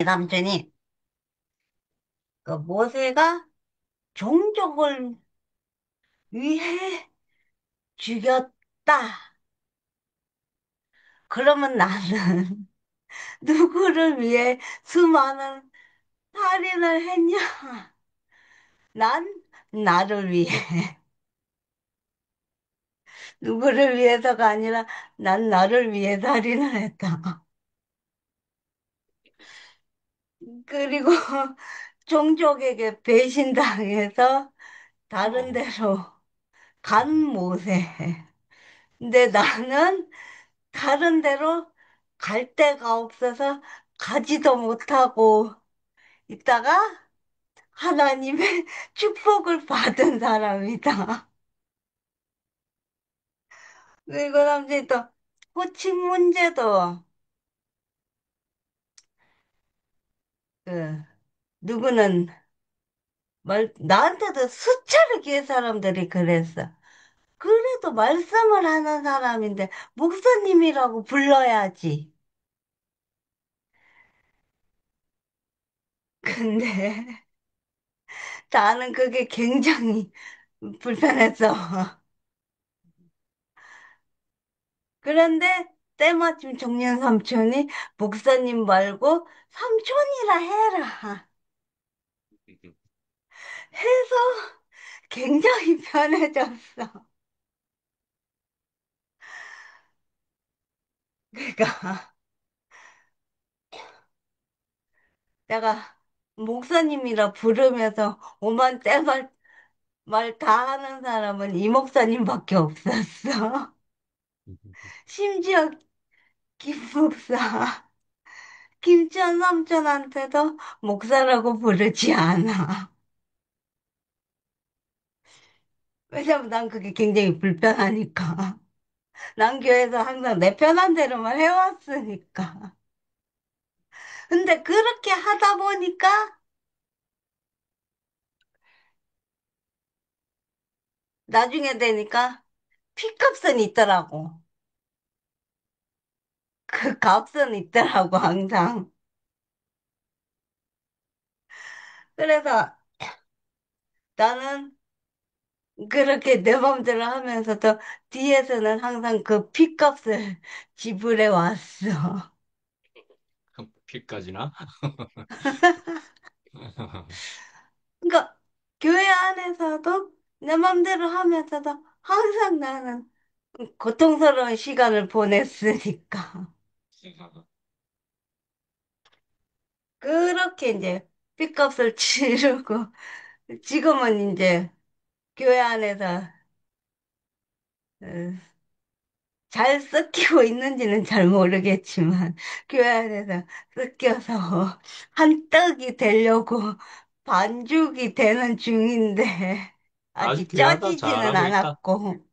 남편이 그 모세가 종족을 위해 죽였다. 그러면 나는 누구를 위해 수많은 살인을 했냐? 난 나를 위해. 누구를 위해서가 아니라 난 나를 위해 살인을 했다. 그리고 종족에게 배신당해서 다른 어. 데로 간 모세. 근데 나는 다른 데로 갈 데가 없어서 가지도 못하고 있다가 하나님의 축복을 받은 사람이다. 그리고 남자이 또 호칭 문제도 그 누구는 나한테도 수차례 기회 사람들이 그랬어. 그래도 말씀을 하는 사람인데 목사님이라고 불러야지. 근데 나는 그게 굉장히 불편했어. 그런데 때마침 정년 삼촌이 목사님 말고 삼촌이라 해라 해서 굉장히 편해졌어. 그러니까 내가 목사님이라 부르면서 오만 말 다 하는 사람은 이 목사님밖에 없었어. 심지어 김 목사, 김천 삼촌한테도 목사라고 부르지 않아. 왜냐면 난 그게 굉장히 불편하니까. 난 교회에서 항상 내 편한 대로만 해왔으니까. 근데 그렇게 하다 보니까 나중에 되니까 피값은 있더라고. 그 값은 있더라고, 항상. 그래서 나는 그렇게 내 맘대로 하면서도 뒤에서는 항상 그 피값을 지불해 왔어. 피까지나? 그러니까 교회 안에서도 내 맘대로 하면서도 항상 나는 고통스러운 시간을 보냈으니까. 그렇게 이제 삐값을 치르고 지금은 이제 교회 안에서 어, 잘 섞이고 있는지는 잘 모르겠지만 교회 안에서 섞여서 한 떡이 되려고 반죽이 되는 중인데 아주 아직 귀하다. 쪄지지는 잘하고 있다. 않았고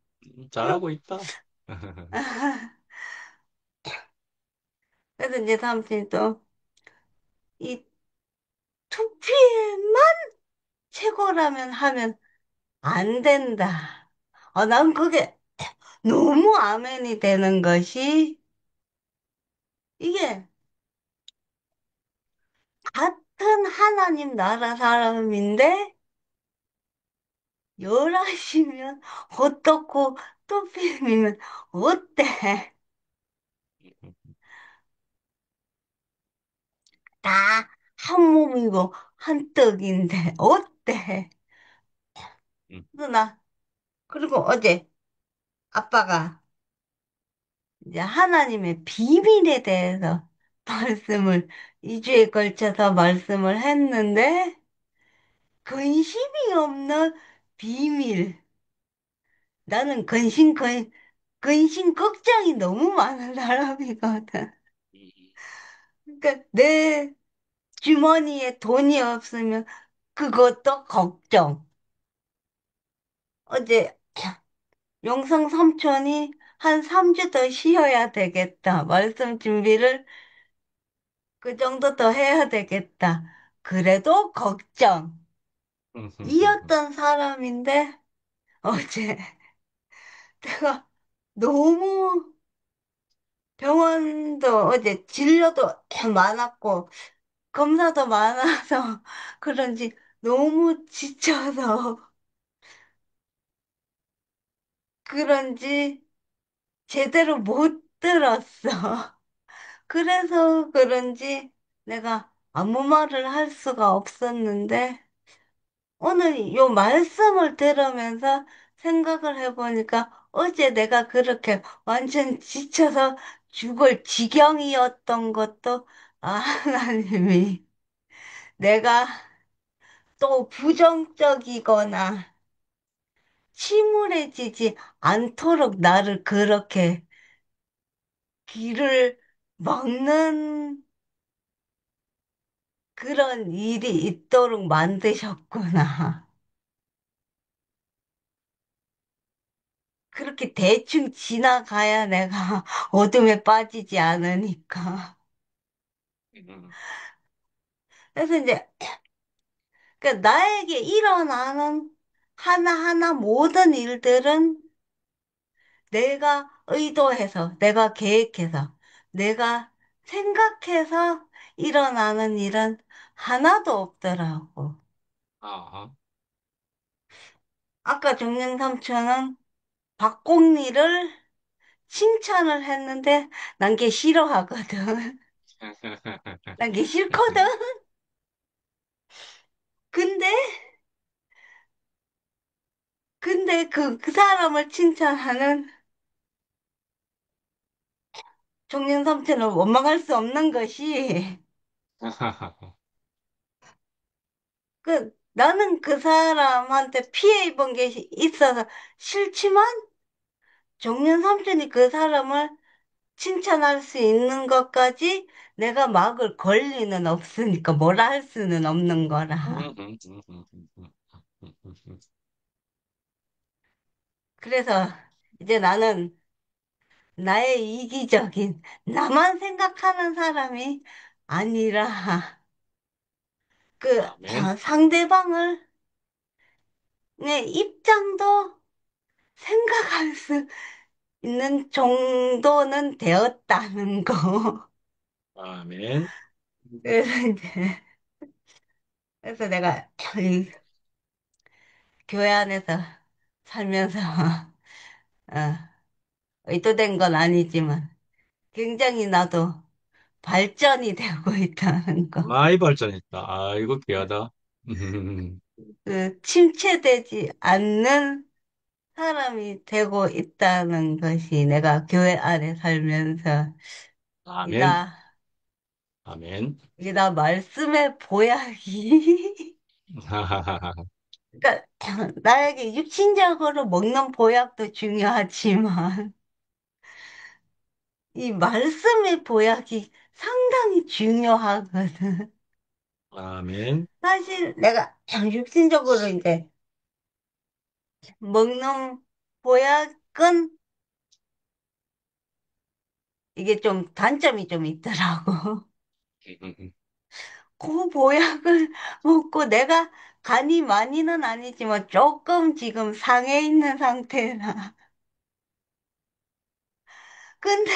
잘하고 있다. 그래서 이제 삼촌이 또 이 투피에만 최고라면 하면 안 된다. 난 그게 너무 아멘이 되는 것이 이게 같은 하나님 나라 사람인데 열하시면 어떻고 또 필이면 어때? 다 한 몸이고 한 떡인데 어때? 그래서 나 그리고 어제 아빠가 이제 하나님의 비밀에 대해서 말씀을 2주에 걸쳐서 말씀을 했는데 근심이 없는 비밀. 나는 근심 걱정이 너무 많은 사람이거든. 그러니까 내 주머니에 돈이 없으면 그것도 걱정. 어제 영상 삼촌이 한 3주 더 쉬어야 되겠다. 말씀 준비를 그 정도 더 해야 되겠다. 그래도 걱정. 이었던 사람인데 어제 내가 너무 병원도 어제 진료도 많았고 검사도 많아서 그런지 너무 지쳐서 그런지 제대로 못 들었어. 그래서 그런지 내가 아무 말을 할 수가 없었는데 오늘 요 말씀을 들으면서 생각을 해보니까 어제 내가 그렇게 완전 지쳐서 죽을 지경이었던 것도 하나님이 내가 또 부정적이거나 침울해지지 않도록 나를 그렇게 길을 막는 그런 일이 있도록 만드셨구나. 그렇게 대충 지나가야 내가 어둠에 빠지지 않으니까. 음. 그래서 이제 그 나에게 일어나는 하나하나 모든 일들은 내가 의도해서, 내가 계획해서, 내가 생각해서 일어나는 일은 하나도 없더라고. 아, 아까 정영 삼촌은 박공리를 칭찬을 했는데 난 걔 싫어하거든. 난 걔 싫거든. 근데, 근데 그 사람을 칭찬하는 정영 삼촌을 원망할 수 없는 것이 나는 그 사람한테 피해 입은 게 있어서 싫지만 정년 삼촌이 그 사람을 칭찬할 수 있는 것까지 내가 막을 권리는 없으니까 뭐라 할 수는 없는 거라. 그래서 이제 나는 나의 이기적인 나만 생각하는 사람이 아니라 그 아멘. 상대방을 내 입장도 생각할 수 있는 정도는 되었다는 거. 아멘. 그래서 이제, 그래서 내가 이 교회 안에서 살면서, 어, 의도된 건 아니지만, 굉장히 나도 발전이 되고 있다는 거. 많이 발전했다. 아이고, 귀하다. 침체되지 않는 사람이 되고 있다는 것이 내가 교회 안에 살면서, 아멘. 이다, 아멘. 이다 말씀의 보약이 그러니까 나에게 육신적으로 먹는 보약도 중요하지만 이 말씀의 보약이 상당히 중요하거든. 아멘. 사실 내가 육신적으로 이제 먹는 보약은 이게 좀 단점이 좀 있더라고. 그 보약을 먹고 내가 간이 많이는 아니지만 조금 지금 상해 있는 상태라. 근데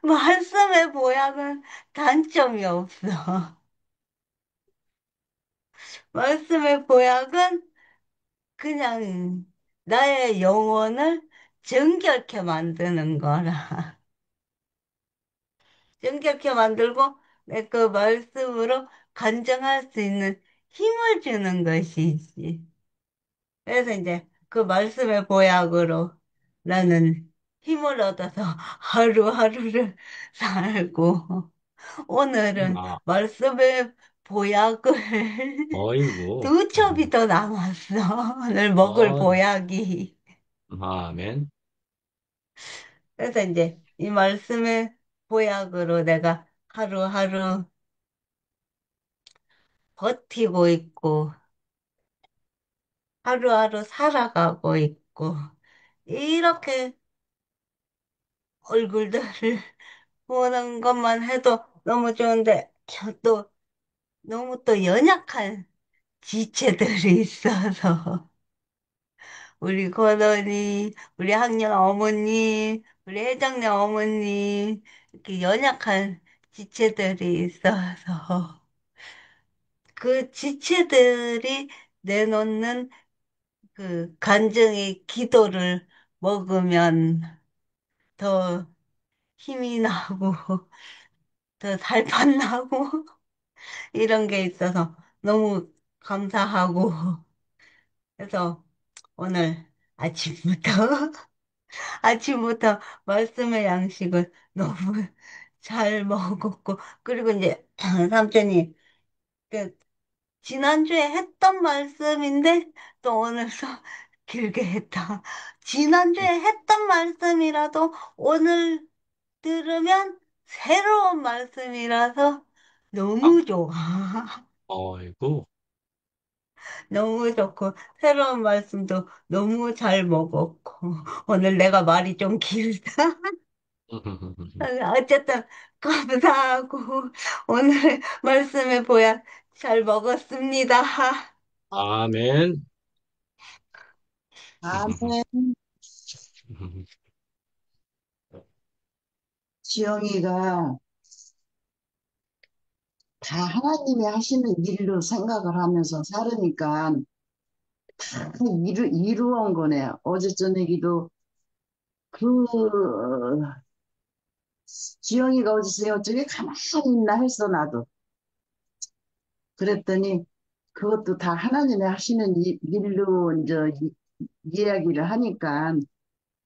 말씀의 보약은 단점이 없어. 말씀의 보약은 그냥 나의 영혼을 정결케 만드는 거라. 정결케 만들고 내 그 말씀으로 간증할 수 있는 힘을 주는 것이지. 그래서 이제 그 말씀의 보약으로 나는 힘을 얻어서 하루하루를 살고 오늘은 아, 말씀의 보약을 어이구. 두 첩이 더 남았어. 오늘 먹을 어, 보약이. 아멘. 그래서 이제 이 말씀의 보약으로 내가 하루하루 버티고 있고, 하루하루 살아가고 있고, 이렇게 얼굴들을 보는 것만 해도 너무 좋은데, 또 너무 또 연약한 지체들이 있어서, 우리 권원이, 우리 학년 어머니, 우리 혜정네 어머니, 이렇게 연약한 지체들이 있어서, 그 지체들이 내놓는 그 간증의 기도를 먹으면 더 힘이 나고, 더 살판 나고, 이런 게 있어서 너무 감사하고, 그래서 오늘 아침부터, 아침부터 말씀의 양식을 너무 잘 먹었고, 그리고 이제 삼촌이 그 지난주에 했던 말씀인데 또 오늘 또 길게 했다. 지난주에 했던 말씀이라도 오늘 들으면 새로운 말씀이라서 아, 너무 좋아. 어이구. 너무 좋고 새로운 말씀도 너무 잘 먹었고 오늘 내가 말이 좀 길다. 어쨌든 감사하고 오늘 말씀에 보야 잘 먹었습니다. 아멘. 아멘. 지영이가 다 하나님이 하시는 일로 생각을 하면서 살으니까 다 이루어온 거네. 어제 저녁에도 지영이가 어디서 어쩌게 가만히 있나 했어, 나도. 그랬더니 그것도 다 하나님이 하시는 일로 이제 이야기를 하니까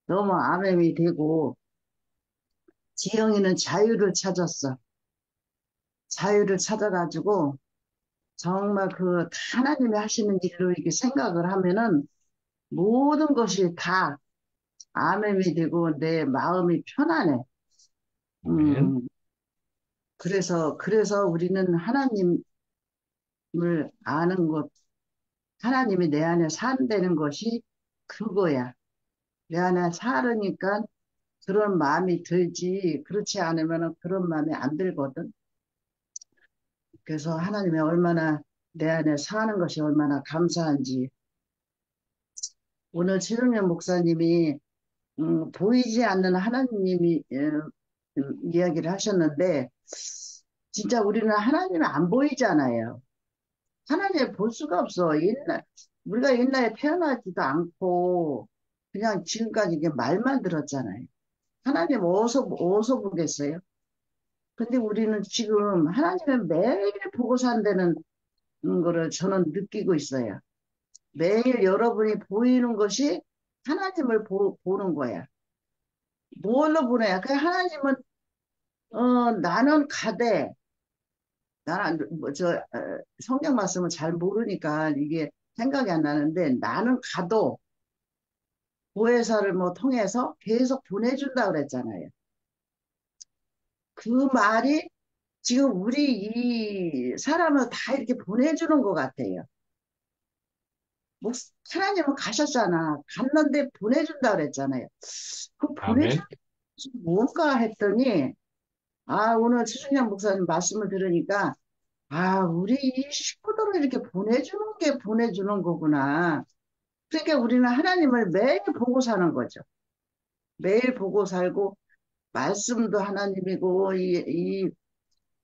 너무 아멘이 되고 지영이는 자유를 찾았어. 자유를 찾아가지고 정말 그 하나님이 하시는 일로 이렇게 생각을 하면은 모든 것이 다 아멘이 되고 내 마음이 편안해. 아멘. 음, 그래서 우리는 하나님을 아는 것, 하나님이 내 안에 산다는 것이 그거야. 내 안에 살으니까 그런 마음이 들지, 그렇지 않으면 그런 마음이 안 들거든. 그래서 하나님이 얼마나 내 안에 사는 것이 얼마나 감사한지. 오늘 최정현 목사님이 보이지 않는 하나님이 이야기를 하셨는데 진짜 우리는 하나님이 안 보이잖아요. 하나님을 볼 수가 없어. 우리가 옛날에 태어나지도 않고 그냥 지금까지 이게 말만 들었잖아요. 하나님 어디서 보겠어요? 근데 우리는 지금 하나님을 매일 보고 산다는 거를 저는 느끼고 있어요. 매일 여러분이 보이는 것이 하나님을 보는 거야. 뭘로 보내야? 그 하나님은 나는 가되 나는 성경 말씀을 잘 모르니까 이게 생각이 안 나는데 나는 가도 보혜사를 뭐 통해서 계속 보내준다 그랬잖아요. 그 말이 지금 우리 이 사람을 다 이렇게 보내주는 것 같아요. 뭐 하나님은 가셨잖아. 갔는데 보내준다 그랬잖아요. 그 보내주는 아멘. 게 뭔가 했더니 오늘 최준영 목사님 말씀을 들으니까 우리 이 식구들을 이렇게 보내주는 게 보내주는 거구나. 그러니까 우리는 하나님을 매일 보고 사는 거죠. 매일 보고 살고, 말씀도 하나님이고, 이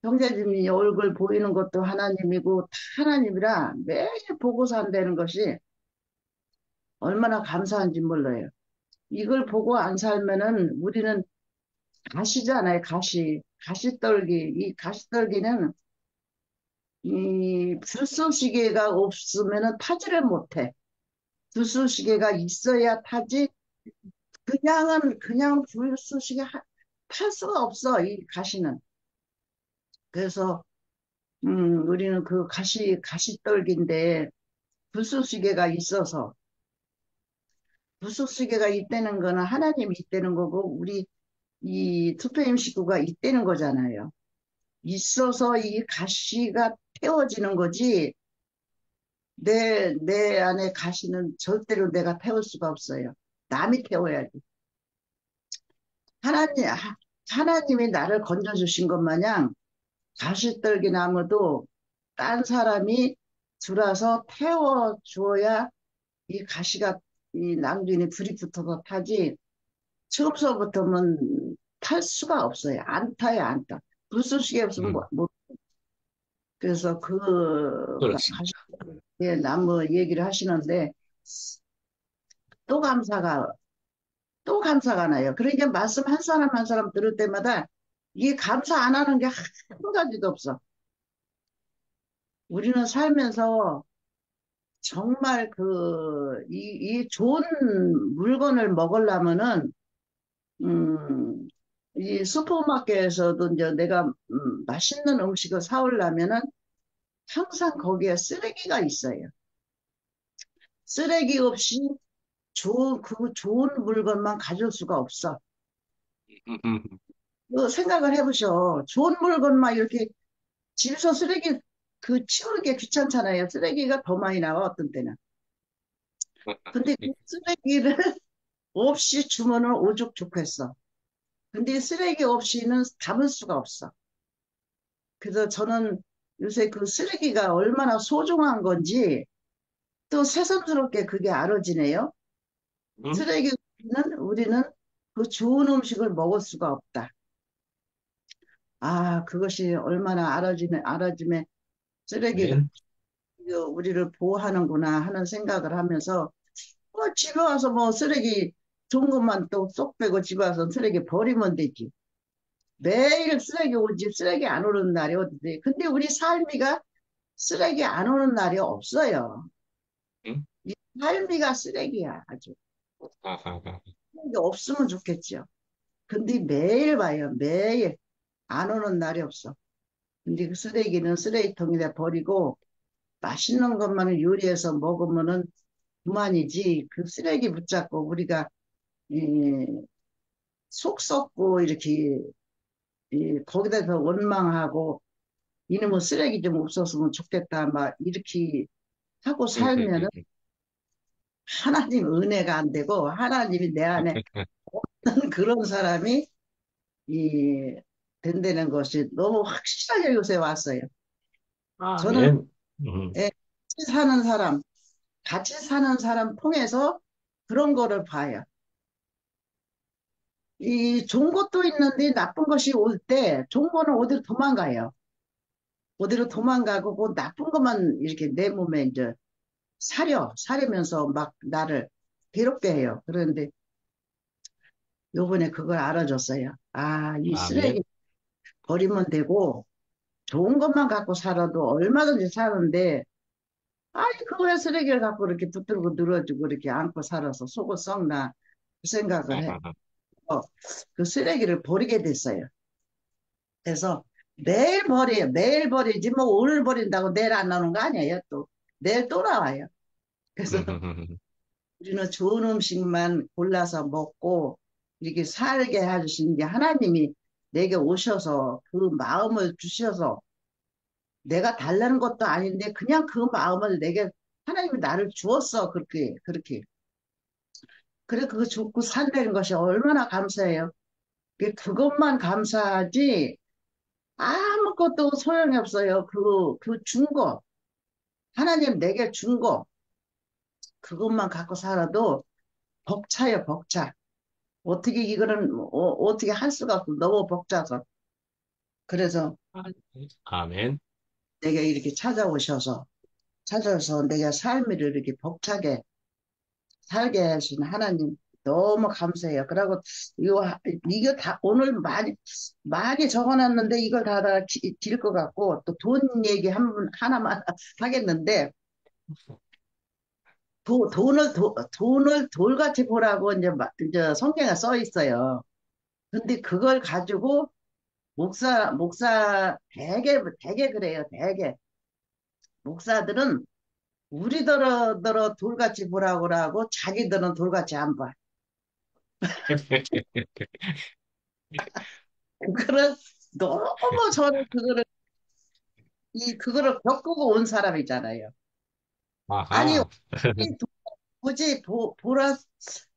형제님이 얼굴 보이는 것도 하나님이고, 다 하나님이라 매일 보고 산다는 것이 얼마나 감사한지 몰라요. 이걸 보고 안 살면은 우리는 가시잖아요, 가시. 가시떨기. 이 가시떨기는 이 불쏘시개가 없으면은 타지를 못해. 불쏘시개가 있어야 타지. 그냥 불쏘시개 탈 수가 없어, 이 가시는. 그래서, 우리는 그 가시떨기인데, 불쏘시개가 있어서, 불쏘시개가 있다는 거는 하나님이 있다는 거고, 우리 이 투표임 식구가 있다는 거잖아요. 있어서 이 가시가 태워지는 거지, 내 안에 가시는 절대로 내가 태울 수가 없어요. 남이 태워야지. 하나님, 하나님이 나를 건져주신 것 마냥 가시떨기 나무도 딴 사람이 들어서 태워 주어야 이 가시가 이 낭준이 불이 붙어서 타지 처음서부터는 탈 수가 없어요. 안 타요, 안 타. 불쏘시개 없으면 음, 뭐. 그래서 그렇습니다. 예, 나무 얘기를 하시는데 또 감사가 또 감사가 나요. 그러니까 말씀 한 사람 한 사람 들을 때마다 이게 감사 안 하는 게 한 가지도 없어. 우리는 살면서 정말 이 좋은 물건을 먹으려면은, 이 슈퍼마켓에서도 이제 내가, 맛있는 음식을 사오려면은 항상 거기에 쓰레기가 있어요. 쓰레기 없이 그 좋은 물건만 가질 수가 없어. 그 생각을 해보셔. 좋은 물건만 이렇게 집에서 쓰레기 치우는 게 귀찮잖아요. 쓰레기가 더 많이 나와, 어떤 때는. 근데 그 쓰레기를 없이 주면은 오죽 좋겠어. 근데 쓰레기 없이는 담을 수가 없어. 그래서 저는 요새 그 쓰레기가 얼마나 소중한 건지 또 새삼스럽게 그게 알아지네요. 음, 쓰레기는 우리는 그 좋은 음식을 먹을 수가 없다. 아, 그것이 얼마나 알아짐에 쓰레기가 아멘. 우리를 보호하는구나 하는 생각을 하면서 집에 와서 뭐 쓰레기 좋은 것만 또 쏙 빼고 집에 와서 쓰레기 버리면 되지. 매일 쓰레기 오지 쓰레기 안 오는 날이 어디지? 근데 우리 삶이가 쓰레기 안 오는 날이 없어요. 음, 이 삶이가 쓰레기야 아주. 아하하. 쓰레기 없으면 좋겠죠. 근데 매일 봐요. 매일 안 오는 날이 없어. 근데 그 쓰레기는 쓰레기통에다 버리고 맛있는 것만 요리해서 먹으면은 그만이지. 그 쓰레기 붙잡고 우리가 이, 속 썩고 이렇게 거기다가 원망하고 이놈의 쓰레기 좀 없었으면 좋겠다 막 이렇게 하고 살면은 하나님 은혜가 안 되고 하나님이 내 안에 없는 그런 사람이 이 된다는 것이 너무 확실하게 요새 왔어요. 저는 아멘. 예, 사는 사람, 같이 사는 사람 통해서 그런 거를 봐요. 이 좋은 것도 있는데 나쁜 것이 올 때 좋은 거는 어디로 도망가요. 어디로 도망가고 그 나쁜 것만 이렇게 내 몸에 이제 사려면서 막 나를 괴롭게 해요. 그런데 요번에 그걸 알아줬어요. 아, 이 아멘. 쓰레기 버리면 되고 좋은 것만 갖고 살아도 얼마든지 사는데 아니 그거야 쓰레기를 갖고 이렇게 붙들고 늘어지고 이렇게 안고 살아서 속을 썩나 그 생각을 해서 아하하. 그 쓰레기를 버리게 됐어요. 그래서 매일 버려요. 매일 버리지 뭐 오늘 버린다고 내일 안 나오는 거 아니에요. 또 내일 또 나와요. 그래서 우리는 좋은 음식만 골라서 먹고 이렇게 살게 해주시는 게 하나님이 내게 오셔서 그 마음을 주셔서 내가 달라는 것도 아닌데 그냥 그 마음을 내게 하나님이 나를 주었어. 그렇게. 그래, 그거 좋고 산다는 것이 얼마나 감사해요. 그것만 감사하지 아무것도 소용이 없어요. 준 거. 하나님 내게 준 거. 그것만 갖고 살아도 벅차요, 벅차. 어떻게 이거는, 어떻게 할 수가 없어. 너무 벅차서. 그래서 아멘. 내가 이렇게 찾아서 내가 삶을 이렇게 벅차게 살게 하신 하나님 너무 감사해요. 그리고 이거 다 오늘 많이 적어놨는데 이걸 다 길 것 같고 또 돈 얘기 하나만 하겠는데 돈을 돌같이 보라고 이제 성경에 써 있어요. 근데 그걸 가지고 되게 그래요. 되게. 목사들은 우리더러 돌같이 보라고 하고 자기들은 돌같이 안 봐. 그거를 너무 저는 그거를 겪고 온 사람이잖아요. 아니, 아하.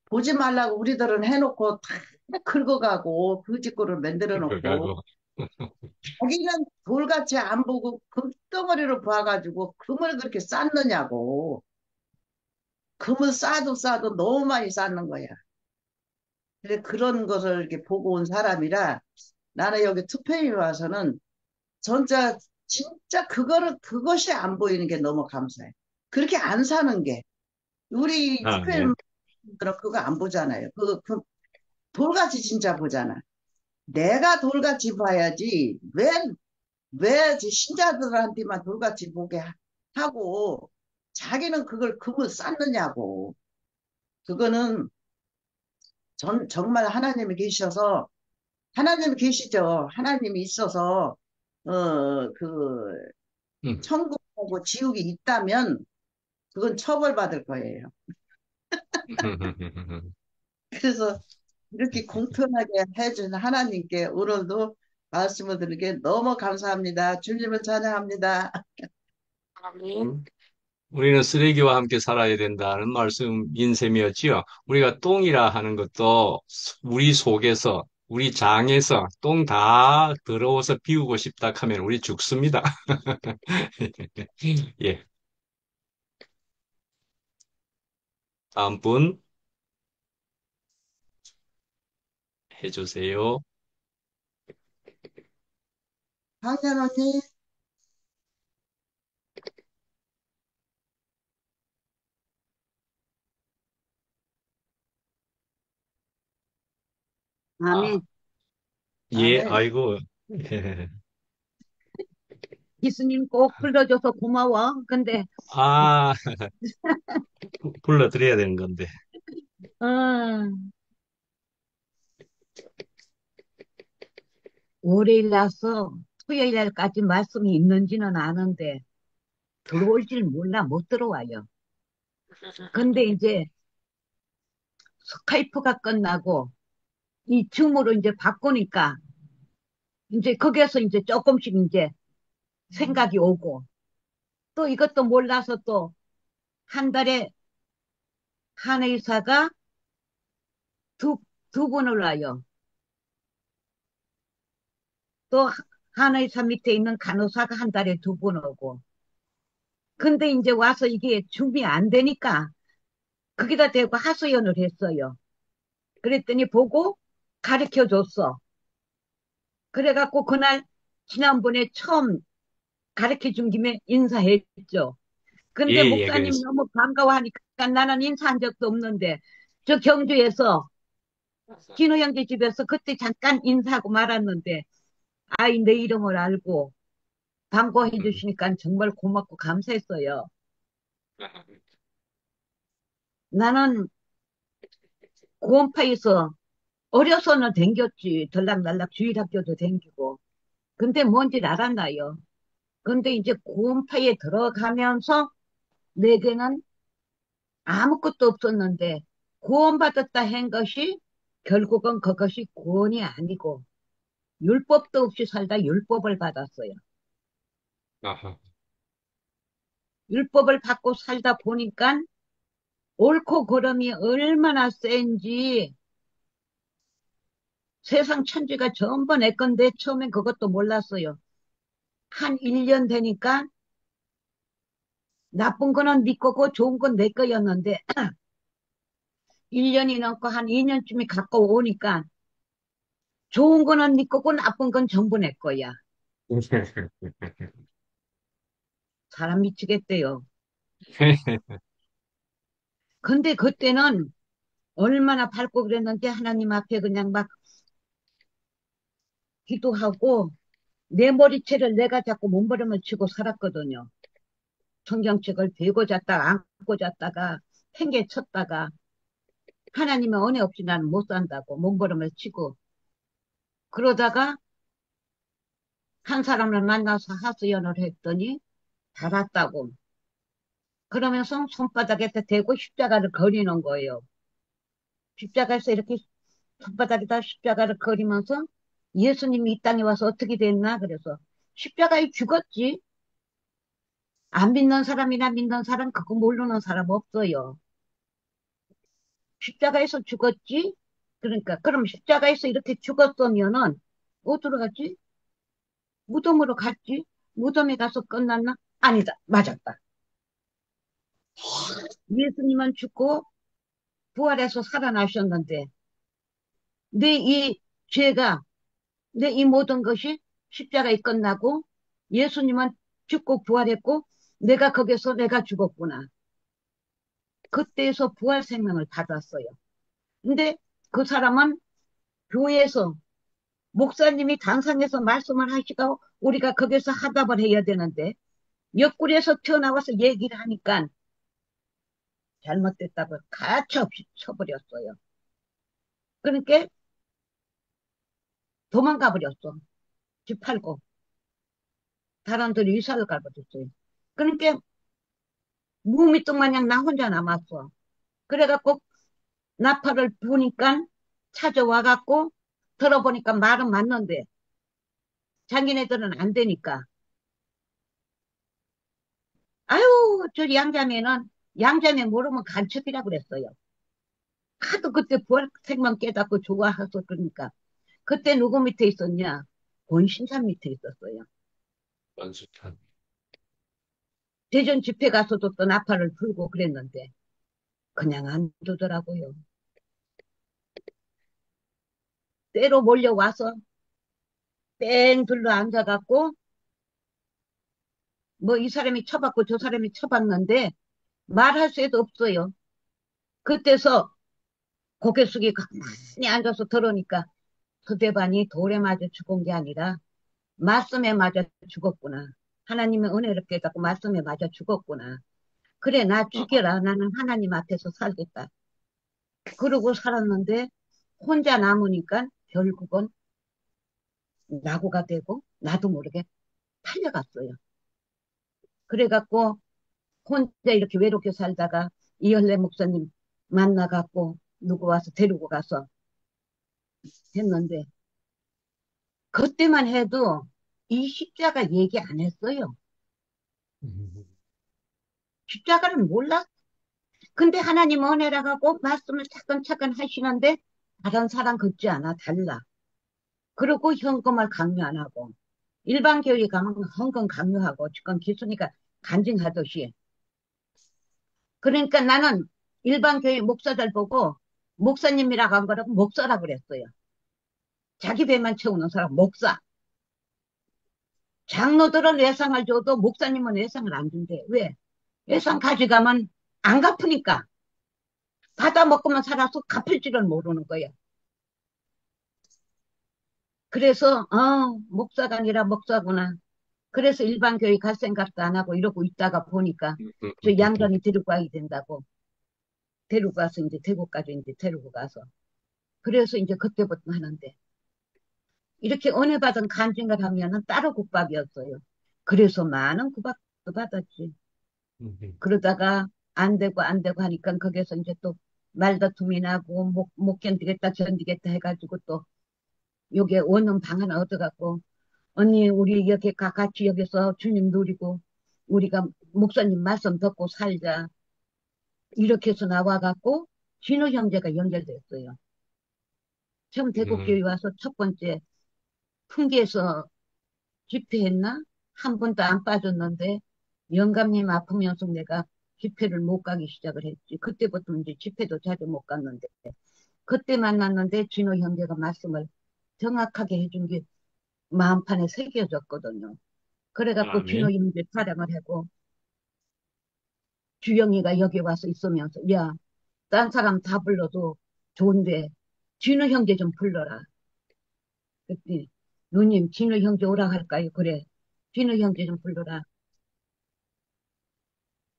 보지 말라고 우리들은 해놓고 다 긁어가고 그 짓거를 만들어 놓고 그거고. 자기는 돌같이 안 보고 금덩어리로 봐가지고 금을 그렇게 쌓느냐고. 금을 싸도 너무 많이 쌓는 거야. 그래, 그런 것을 이렇게 보고 온 사람이라 나는 여기 투표에 와서는 진짜 진짜 그것이 안 보이는 게 너무 감사해. 그렇게 안 사는 게. 우리 아멘. 특별들은 그거 안 보잖아요. 돌같이 진짜 보잖아. 내가 돌같이 봐야지. 왜 신자들한테만 돌같이 보게 하고, 자기는 그걸 금을 쌓느냐고. 그거는 정말 하나님이 계셔서, 하나님이 계시죠. 하나님이 있어서, 그, 음. 천국하고 지옥이 있다면, 그건 처벌받을 거예요. 그래서 이렇게 공평하게 해준 하나님께 오늘도 말씀을 드리게 너무 감사합니다. 주님을 찬양합니다. 아멘. 우리는 쓰레기와 함께 살아야 된다는 말씀인 셈이었지요. 우리가 똥이라 하는 것도 우리 속에서, 우리 장에서 똥 다 더러워서 비우고 싶다 하면 우리 죽습니다. 예, 다음 분 해주세요. 황현 언니, 아멘. 예, 아멘. 아이고. 예. 예수님 꼭 불러줘서 고마워. 근데, 아, 불러드려야 되는 건데. 음, 월요일 나서 토요일 날까지 말씀이 있는지는 아는데, 들어올 줄 몰라 못 들어와요. 근데 이제 스카이프가 끝나고, 이 줌으로 이제 바꾸니까, 이제 거기에서 이제 조금씩 이제 생각이 오고, 또 이것도 몰라서 또 한 달에 한 의사가 두 번을 와요. 또 한 의사 밑에 있는 간호사가 한 달에 두 번 오고. 근데 이제 와서 이게 준비 안 되니까 거기다 대고 하소연을 했어요. 그랬더니 보고 가르쳐 줬어. 그래갖고 그날 지난번에 처음 가르쳐 준 김에 인사했죠. 예, 근데 예, 목사님 그랬습니다. 너무 반가워하니까 나는 인사한 적도 없는데 저 경주에서 진호 형제 집에서 그때 잠깐 인사하고 말았는데 아이 내 이름을 알고 반가워해 주시니까 정말 고맙고 감사했어요. 나는 구원파에서 어려서는 댕겼지. 들락날락 주일학교도 댕기고. 근데 뭔지 알았나요? 근데 이제 구원파에 들어가면서 내게는 아무것도 없었는데 구원받았다 한 것이 결국은 그것이 구원이 아니고 율법도 없이 살다 율법을 받았어요. 아하. 율법을 받고 살다 보니까 옳고 그름이 얼마나 센지 세상 천지가 전부 내 건데 처음엔 그것도 몰랐어요. 한 1년 되니까 나쁜 거는 네 거고 좋은 건 내 거였는데 1년이 넘고 한 2년쯤이 가까우니까 좋은 거는 네 거고 나쁜 건 전부 내 거야. 사람 미치겠대요. 근데 그때는 얼마나 밝고 그랬는데 하나님 앞에 그냥 막 기도하고 내 머리채를 내가 자꾸 몸부림을 치고 살았거든요. 성경책을 베고 잤다가 안고 잤다가 팽개 쳤다가 하나님의 은혜 없이 나는 못 산다고 몸부림을 치고 그러다가 한 사람을 만나서 하소연을 했더니 달았다고. 그러면서 손바닥에다 대고 십자가를 그리는 거예요. 십자가에서 이렇게 손바닥에다 십자가를 그리면서 예수님이 이 땅에 와서 어떻게 됐나? 그래서 십자가에 죽었지. 안 믿는 사람이나 믿는 사람 그거 모르는 사람 없어요. 십자가에서 죽었지. 그러니까 그럼 십자가에서 이렇게 죽었으면은 어디로 갔지? 무덤으로 갔지? 무덤에 가서 끝났나? 아니다. 맞았다. 예수님은 죽고 부활해서 살아나셨는데 내 이 죄가 내 이 모든 것이 십자가에 끝나고 예수님은 죽고 부활했고 내가 거기서 내가 죽었구나. 그때에서 부활 생명을 받았어요. 근데 그 사람은 교회에서 목사님이 단상에서 말씀을 하시고 우리가 거기서 화답을 해야 되는데 옆구리에서 튀어나와서 얘기를 하니까 잘못됐다고 가차없이 쳐버렸어요. 그러니까 도망가 버렸어. 집 팔고 다른 데로 이사를 가버렸어요. 그러니까 무미똥 마냥 나 혼자 남았어. 그래갖고 나팔을 부니까 찾아와갖고 들어보니까 말은 맞는데 자기네들은 안 되니까 아유 저 양자매 모르면 간첩이라 그랬어요. 하도 그때 부활 생명 깨닫고 좋아해서 그러니까 그때 누구 밑에 있었냐? 권신사 밑에 있었어요. 원수탄. 대전 집회 가서도 또 나팔을 불고 그랬는데 그냥 안 두더라고요. 때로 몰려와서 뺑 둘러 앉아갖고 뭐 이 사람이 쳐봤고 저 사람이 쳐봤는데 말할 수도 없어요. 그때서 고개 숙이 가만히 앉아서 들으니까 서대반이 돌에 맞아 죽은 게 아니라 말씀에 맞아 죽었구나. 하나님의 은혜를 깨닫고 말씀에 맞아 죽었구나. 그래, 나 아, 죽여라. 나는 하나님 앞에서 살겠다. 그러고 살았는데 혼자 남으니까 결국은 낙오가 되고 나도 모르게 팔려갔어요. 그래갖고 혼자 이렇게 외롭게 살다가 이현래 목사님 만나갖고 누구 와서 데리고 가서 했는데 그때만 해도 이 십자가 얘기 안 했어요. 음, 십자가를 몰랐. 근데 하나님 은혜라 하고 말씀을 차근차근 하시는데 다른 사람 같지 않아 달라. 그리고 현금을 강요 안 하고 일반 교회 가면 헌금 강요하고 지금 기순이가 간증하듯이. 그러니까 나는 일반 교회 목사들 보고 목사님이라고 한 거라고 목사라고 그랬어요. 자기 배만 채우는 사람 목사. 장로들은 외상을 줘도 목사님은 외상을 안 준대. 왜? 외상 가져가면 안 갚으니까. 받아 먹고만 살아서 갚을 줄을 모르는 거예요. 그래서 목사가 아니라 목사구나. 그래서 일반 교회 갈 생각도 안 하고 이러고 있다가 보니까 음, 저 양전이 데리고 가야 된다고. 데리고 가서 이제 대구까지 이제 데리고 가서. 그래서 이제 그때부터 하는데 이렇게 은혜 받은 간증을 하면은 따로 국밥이었어요. 그래서 많은 국밥도 받았지. 음, 그러다가 안 되고 안 되고 하니까 거기서 이제 또 말다툼이 나고 못 견디겠다 견디겠다 해가지고 또 여기에 원룸 방 하나 얻어갖고 언니 우리 여기 같이 여기서 주님 누리고 우리가 목사님 말씀 듣고 살자 이렇게 해서 나와갖고 진호 형제가 연결됐어요. 처음 음, 대구교회 와서 첫 번째 풍기에서 집회했나? 한 번도 안 빠졌는데 영감님 아프면서 내가 집회를 못 가기 시작을 했지. 그때부터 이제 집회도 자주 못 갔는데 그때 만났는데 진호 형제가 말씀을 정확하게 해준 게 마음판에 새겨졌거든요. 그래갖고 진호 아멘. 형제 촬영을 하고 주영이가 여기 와서 있으면서 야, 딴 사람 다 불러도 좋은데 진우 형제 좀 불러라. 그랬더니 누님 진우 형제 오라 할까요? 그래. 진우 형제 좀 불러라.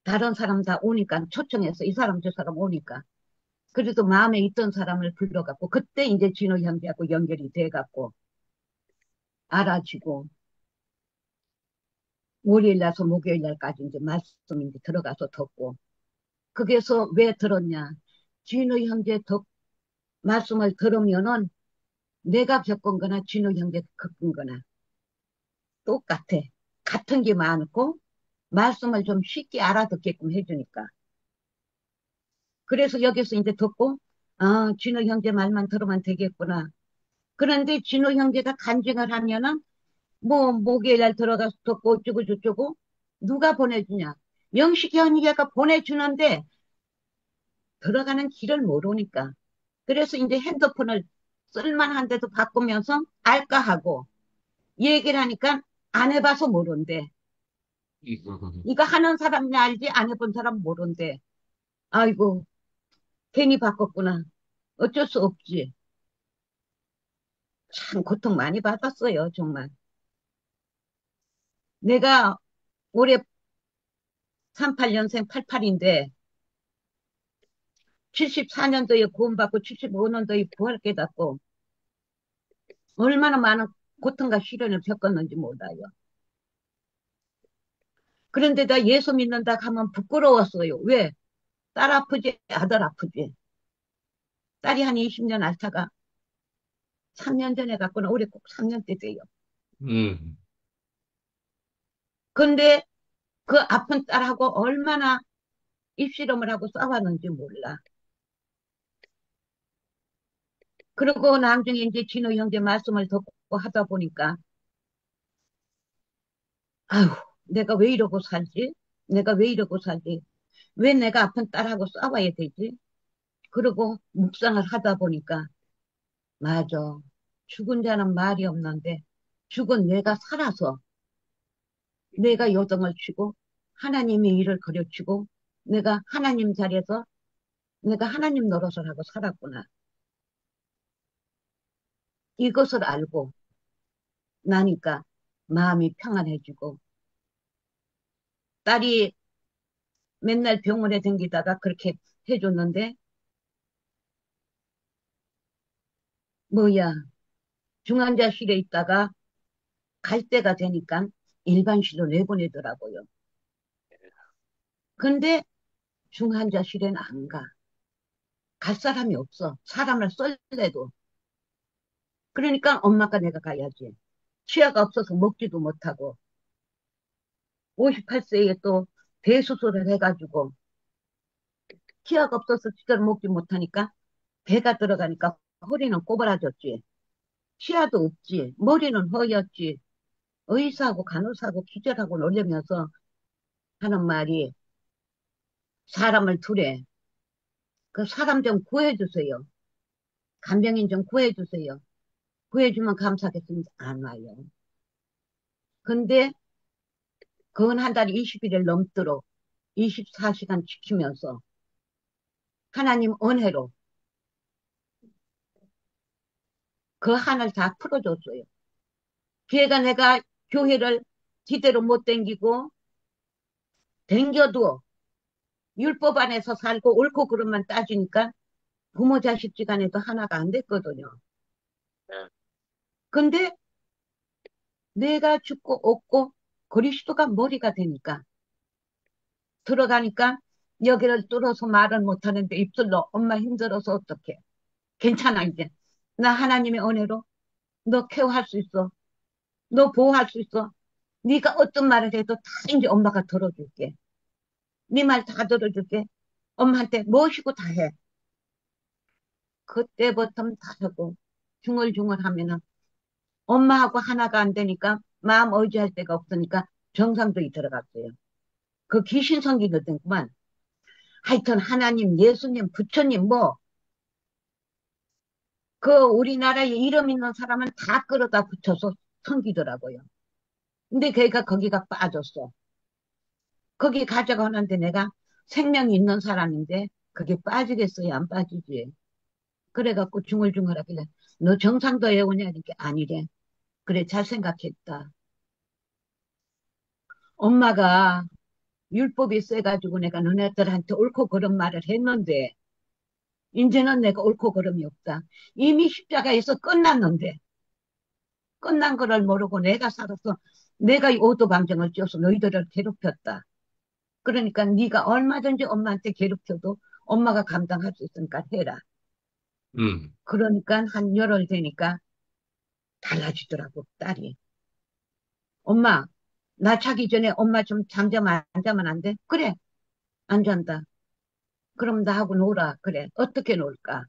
다른 사람 다 오니까 초청해서 이 사람 저 사람 오니까 그래도 마음에 있던 사람을 불러갖고 그때 이제 진우 형제하고 연결이 돼갖고 알아주고 월요일 날서 목요일 날까지 이제 말씀 이제 들어가서 듣고 거기서 왜 들었냐? 진우 형제 말씀을 들으면은 내가 겪은 거나 진우 형제가 겪은 거나 똑같아. 같은 게 많고 말씀을 좀 쉽게 알아듣게끔 해주니까. 그래서 여기서 이제 듣고 진우 형제 말만 들으면 되겠구나. 그런데 진우 형제가 간증을 하면은 뭐 목요일 날 들어가서 듣고 어쩌고 저쩌고 누가 보내주냐. 영식이 언니가 보내주는데 들어가는 길을 모르니까. 그래서 이제 핸드폰을 쓸만한 데도 바꾸면서 알까 하고 얘기를 하니까 안 해봐서 모른대. 이거 하는 사람이 알지 안 해본 사람 모른대. 아이고, 괜히 바꿨구나. 어쩔 수 없지. 참 고통 많이 받았어요, 정말. 내가 올해 38년생 88인데 74년도에 구원받고 75년도에 부활 깨닫고 얼마나 많은 고통과 시련을 겪었는지 몰라요. 그런데 나 예수 믿는다 하면 부끄러웠어요. 왜? 딸 아프지, 아들 아프지. 딸이 한 20년 앓다가 3년 전에 갔구나. 올해 꼭 3년째 돼요. 음, 근데 그 아픈 딸하고 얼마나 입씨름을 하고 싸웠는지 몰라. 그리고 나중에 이제 진호 형제 말씀을 듣고 하다 보니까, 아휴, 내가 왜 이러고 살지? 내가 왜 이러고 살지? 왜 내가 아픈 딸하고 싸워야 되지? 그리고 묵상을 하다 보니까, 맞아. 죽은 자는 말이 없는데, 죽은 내가 살아서, 내가 요동을 치고, 하나님의 일을 가르치고, 내가 하나님 자리에서, 내가 하나님 노릇을 하고 살았구나. 이것을 알고 나니까 마음이 평안해지고, 딸이 맨날 병원에 댕기다가 그렇게 해줬는데, 뭐야, 중환자실에 있다가 갈 때가 되니까 일반실로 내보내더라고요. 근데 중환자실엔 안 가. 갈 사람이 없어. 사람을 썰래도. 그러니까 엄마가 내가 가야지. 치아가 없어서 먹지도 못하고 58세에 또 배수술을 해가지고 치아가 없어서 제대로 먹지 못하니까 배가 들어가니까 허리는 꼬부라졌지. 치아도 없지. 머리는 허였지. 의사하고 간호사하고 기절하고 놀려면서 하는 말이 사람을 두래. 그 사람 좀 구해주세요. 간병인 좀 구해주세요. 구해주면 감사하겠습니다. 안 와요. 근데 건 한 달 20일을 넘도록 24시간 지키면서 하나님 은혜로 그 한을 다 풀어줬어요. 걔가 내가 교회를 제대로 못 댕기고 댕겨도 율법 안에서 살고 옳고 그름만 따지니까 부모 자식 지간에도 하나가 안 됐거든요. 근데 내가 죽고 없고 그리스도가 머리가 되니까 들어가니까 여기를 뚫어서 말은 못하는데 입술로 엄마 힘들어서 어떡해. 괜찮아 이제. 나 하나님의 은혜로 너 케어할 수 있어. 너 보호할 수 있어. 네가 어떤 말을 해도 다 이제 엄마가 들어줄게. 네 말 다 들어줄게. 엄마한테 무엇이고 다 해. 그때부터 다 하고 중얼중얼 하면은 엄마하고 하나가 안 되니까 마음 의지할 데가 없으니까 정상적이 들어갔어요. 그 귀신 성기거든구만. 하여튼 하나님, 예수님, 부처님 뭐 그 우리나라에 이름 있는 사람은 다 끌어다 붙여서 섬기더라고요. 근데 걔가 거기가 빠졌어. 거기 가져가는데 내가 생명이 있는 사람인데 그게 빠지겠어요? 안 빠지지. 그래갖고 중얼중얼하길래 너 정상도에 오냐니까 아니래. 그래 잘 생각했다. 엄마가 율법이 세가지고 내가 너네들한테 옳고 그른 말을 했는데 이제는 내가 옳고 그름이 없다. 이미 십자가에서 끝났는데 끝난 거를 모르고 내가 살아서 내가 이 오도방정을 씌워서 너희들을 괴롭혔다. 그러니까 네가 얼마든지 엄마한테 괴롭혀도 엄마가 감당할 수 있으니까 해라. 음, 그러니까 한 열흘 되니까 달라지더라고, 딸이. 엄마, 나 자기 전에 엄마 좀 잠자면 안 자면 안 돼? 그래, 안 잔다. 그럼 나하고 놀아. 그래, 어떻게 놀까?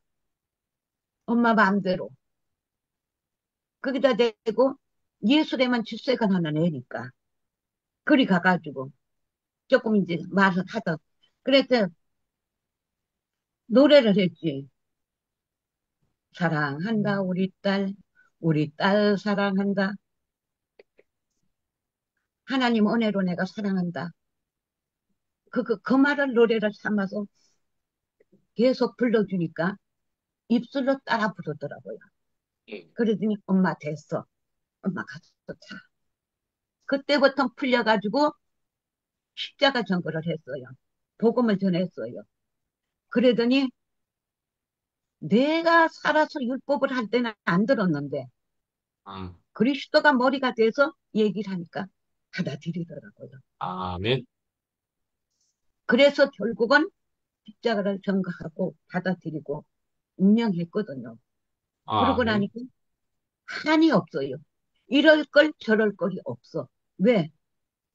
엄마 마음대로. 거기다 대고 예술에만 출세가 하는 애니까. 그리 가가지고 조금 이제 말을 하다. 그래서 노래를 했지. 사랑한다, 우리 딸. 우리 딸 사랑한다. 하나님 은혜로 내가 사랑한다. 그 말을 노래를 삼아서 계속 불러주니까 입술로 따라 부르더라고요. 음. 그러더니 엄마 됐어. 엄마 가서 자. 그때부터 풀려가지고 십자가 전거를 했어요. 복음을 전했어요. 그러더니 내가 살아서 율법을 할 때는 안 들었는데 아, 그리스도가 머리가 돼서 얘기를 하니까 받아들이더라고요. 아멘. 그래서 결국은 십자가를 전가하고 받아들이고 운명했거든요. 그러고 아멘. 나니까 한이 없어요. 이럴 걸 저럴 거리 없어. 왜?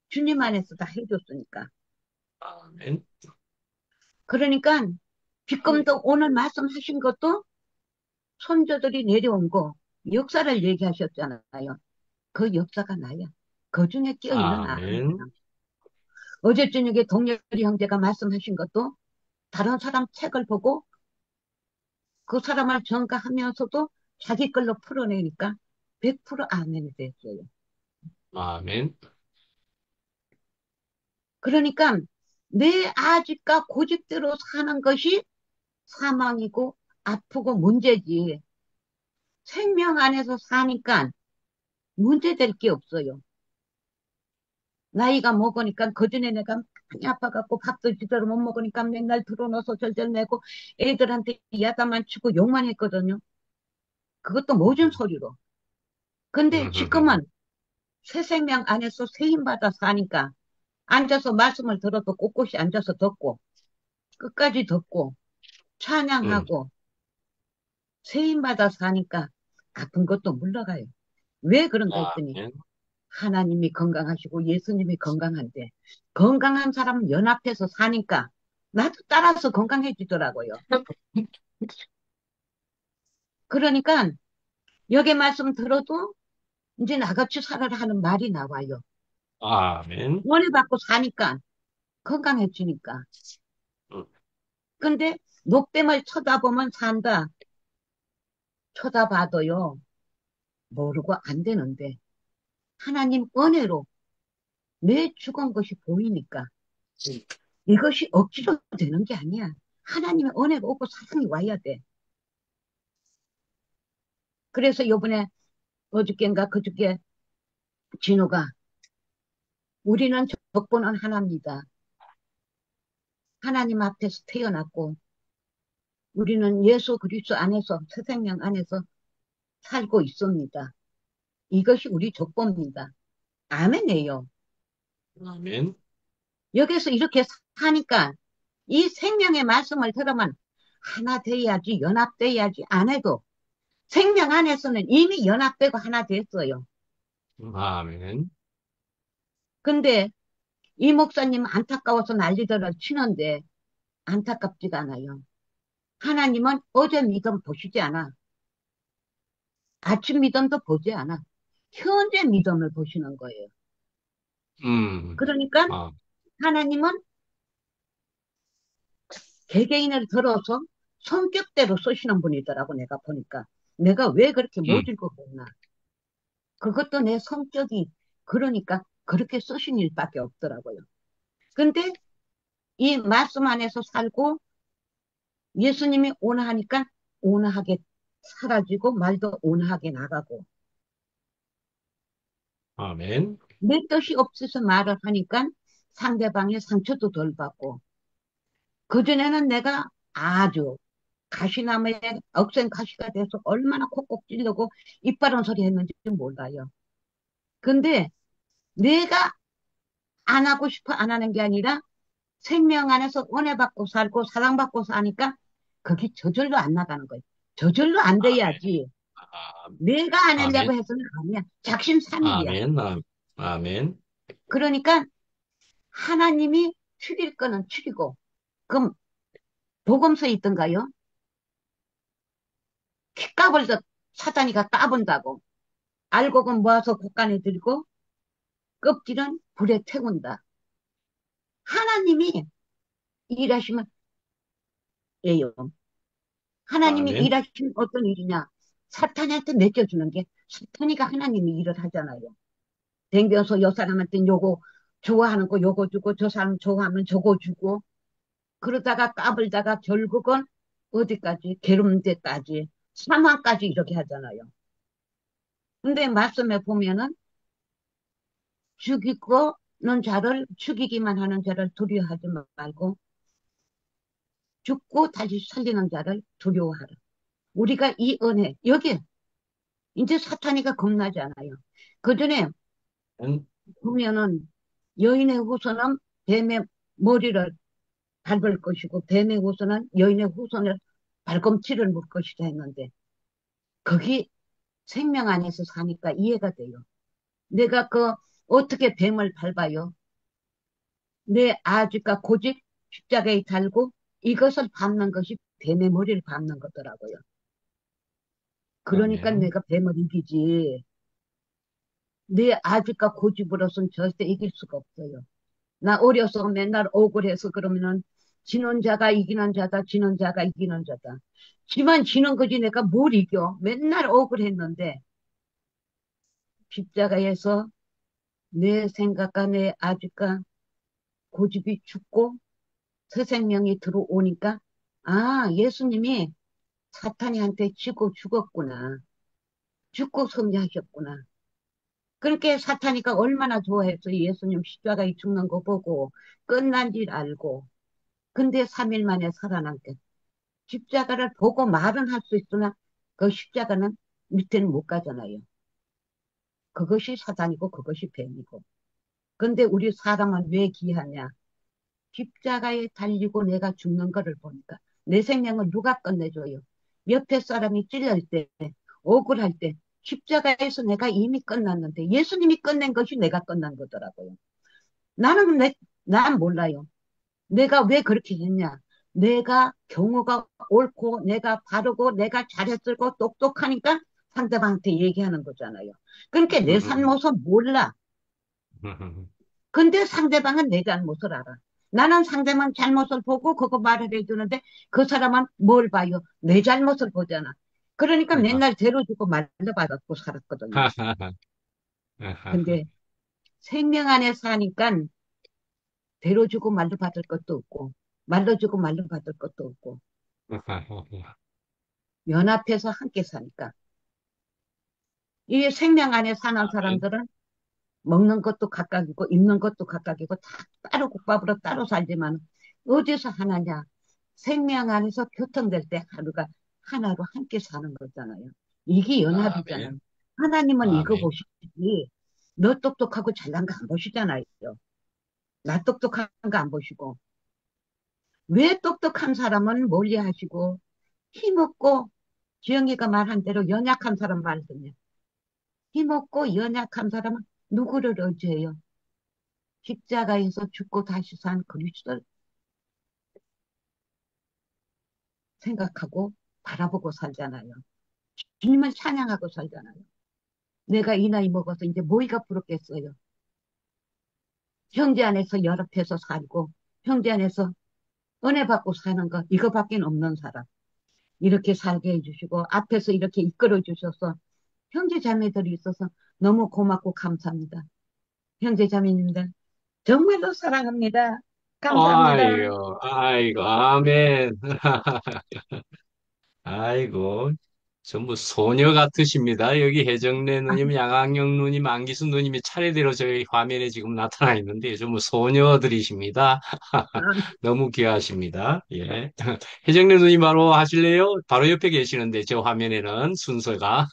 주님 안에서 다 해줬으니까. 아멘. 그러니까 지금도 오늘 말씀하신 것도 선조들이 내려온 거 역사를 얘기하셨잖아요. 그 역사가 나야. 그 중에 끼어있는 아는 아멘. 사람. 어제 저녁에 동열이 형제가 말씀하신 것도 다른 사람 책을 보고 그 사람을 전가하면서도 자기 걸로 풀어내니까 100% 아멘이 됐어요. 아멘. 그러니까 내 아집과 고집대로 사는 것이 사망이고 아프고 문제지. 생명 안에서 사니까 문제될 게 없어요. 나이가 먹으니까 그전에 내가 많이 아파갖고 밥도 제대로 못 먹으니까 맨날 들어넣어서 절절매고 애들한테 야단만 치고 욕만 했거든요. 그것도 모진 소리로. 근데 지금은 새 생명 안에서 새 힘받아 사니까 앉아서 말씀을 들어도 꼿꼿이 앉아서 듣고 끝까지 듣고 음. 찬양하고 새 힘받아 사니까 아픈 것도 물러가요. 왜 그런가 했더니 아멘. 하나님이 건강하시고 예수님이 건강한데 건강한 사람은 연합해서 사니까 나도 따라서 건강해지더라고요. 그러니까 여기 말씀 들어도 이제 나같이 살아라 하는 말이 나와요. 아멘. 원해 받고 사니까 건강해지니까. 음. 근데 녹뱀을 쳐다보면 산다. 쳐다봐도요 모르고 안 되는데 하나님 은혜로 내 죽은 것이 보이니까 이것이 억지로 되는 게 아니야. 하나님의 은혜가 없고 사랑이 와야 돼. 그래서 요번에 어저께인가 그저께 진호가 우리는 적보는 하나입니다. 하나님 앞에서 태어났고 우리는 예수 그리스도 안에서 새 생명 안에서 살고 있습니다. 이것이 우리 족보입니다. 아멘이에요. 아멘. 여기서 이렇게 사니까 이 생명의 말씀을 들으면 하나 돼야지 연합돼야지 안 해도 생명 안에서는 이미 연합되고 하나 됐어요. 아멘. 근데 이 목사님 안타까워서 난리들을 치는데 안타깝지가 않아요. 하나님은 어제 믿음 보시지 않아. 아침 믿음도 보지 않아. 현재 믿음을 보시는 거예요. 음. 그러니까 아, 하나님은 개개인을 들어서 성격대로 쓰시는 분이더라고 내가 보니까. 내가 왜 그렇게 음. 모질고 보나. 그것도 내 성격이 그러니까 그렇게 쓰신 일밖에 없더라고요. 근데 이 말씀 안에서 살고 예수님이 온화하니까 온화하게 사라지고 말도 온화하게 나가고 아멘. 내 뜻이 없어서 말을 하니까 상대방의 상처도 덜 받고 그전에는 내가 아주 가시나무에 억센 가시가 돼서 얼마나 콕콕 찔르고 이빨은 소리 했는지 몰라요. 근데 내가 안 하고 싶어 안 하는 게 아니라 생명 안에서 은혜 받고 살고 사랑받고 사니까 그게 저절로 안 나가는 거예요. 저절로 안 아멘. 돼야지. 아, 내가 안 아멘. 하려고 해서는 아니야. 작심삼일이야. 아멘. 아멘. 그러니까 하나님이 죽일 거는 죽이고 그럼 복음서에 있던가요? kit값을 더 사단이가 따본다고. 알곡은 모아서 곡간에 들고 껍질은 불에 태운다. 하나님이 일하시면 예요. 하나님이 아멘. 일하시면 어떤 일이냐? 사탄한테 맡겨주는 게 사탄이가 하나님이 일을 하잖아요. 댕겨서 요 사람한테 요거 좋아하는 거 요거 주고 저 사람 좋아하면 저거 주고 그러다가 까불다가 결국은 어디까지 계름대까지 사망까지 이렇게 하잖아요. 근데 말씀에 보면은 죽이고는 자를 죽이기만 하는 자를 두려워하지 말고 죽고 다시 살리는 자를 두려워하라. 우리가 이 은혜 여기 이제 사탄이가 겁나지 않아요. 그전에 응? 보면은 여인의 후손은 뱀의 머리를 밟을 것이고 뱀의 후손은 여인의 후손을 발꿈치를 물 것이다 했는데 거기 생명 안에서 사니까 이해가 돼요. 내가 어떻게 뱀을 밟아요? 내 아주가 고집 십자가에 달고 이것을 밟는 것이 뱀의 머리를 밟는 거더라고요. 그러니까 아멘. 내가 뱀을 이기지. 내 아주가 고집으로선 절대 이길 수가 없어요. 나 어려서 맨날 억울해서 그러면은 지는 자가 이기는 자다, 지는 자가 이기는 자다. 지만 지는 거지 내가 뭘 이겨. 맨날 억울했는데 십자가에서 내 생각과 내 아주가 고집이 죽고 새 생명이 들어오니까 아, 예수님이 사탄이한테 지고 죽었구나. 죽고 승리하셨구나. 그렇게 사탄이가 얼마나 좋아했어요. 예수님 십자가에 죽는 거 보고 끝난 줄 알고. 근데 3일 만에 살아남게. 십자가를 보고 말은 할 수 있으나 그 십자가는 밑에는 못 가잖아요. 그것이 사단이고 그것이 뱀이고. 근데 우리 사람은 왜 귀하냐? 십자가에 달리고 내가 죽는 거를 보니까 내 생명을 누가 끝내줘요? 옆에 사람이 찔릴 때, 억울할 때 십자가에서 내가 이미 끝났는데 예수님이 끝낸 것이 내가 끝난 거더라고요. 나는 난 몰라요. 내가 왜 그렇게 했냐? 내가 경우가 옳고 내가 바르고 내가 잘했고 똑똑하니까 상대방한테 얘기하는 거잖아요. 그러니까 내 잘못은 몰라. 근데 상대방은 내 잘못을 알아. 나는 상대방 잘못을 보고 그거 말을 해주는데 그 사람은 뭘 봐요? 내 잘못을 보잖아. 그러니까 맨날 죄로주고 말로 받았고 살았거든요. 근데 생명 안에 사니까 죄로 주고 말로 받을 것도 없고 말로 주고 말로 받을 것도 없고 연합해서 함께 사니까 이 생명 안에 사는 아멘. 사람들은 먹는 것도 각각이고 입는 것도 각각이고 다 따로 국밥으로 따로 살지만 어디서 하나냐 생명 안에서 교통될 때 하루가 하나로 함께 사는 거잖아요. 이게 연합이잖아요. 아멘. 하나님은 이거 아멘. 보시지 너 똑똑하고 잘난 거 안 보시잖아요. 나 똑똑한 거 안 보시고 왜 똑똑한 사람은 멀리 하시고 힘없고 지영이가 말한 대로 연약한 사람 말 듣냐. 힘없고 연약한 사람은 누구를 의지해요? 십자가에서 죽고 다시 산 그리스도를 생각하고 바라보고 살잖아요. 주님을 찬양하고 살잖아요. 내가 이 나이 먹어서 이제 뭐가 부럽겠어요. 형제 안에서 연합해서 살고 형제 안에서 은혜 받고 사는 거 이거밖에 없는 사람. 이렇게 살게 해주시고 앞에서 이렇게 이끌어 주셔서 형제 자매들이 있어서 너무 고맙고 감사합니다. 형제 자매님들 정말로 사랑합니다. 감사합니다. 아이고, 아이고, 아멘. 아이고, 전부 소녀 같으십니다. 여기 해정래 누님, 양학영 누님, 안기수 누님이 차례대로 저희 화면에 지금 나타나 있는데 전부 소녀들이십니다. 너무 귀하십니다. 예. 해정래 누님 바로 하실래요? 바로 옆에 계시는데 저 화면에는 순서가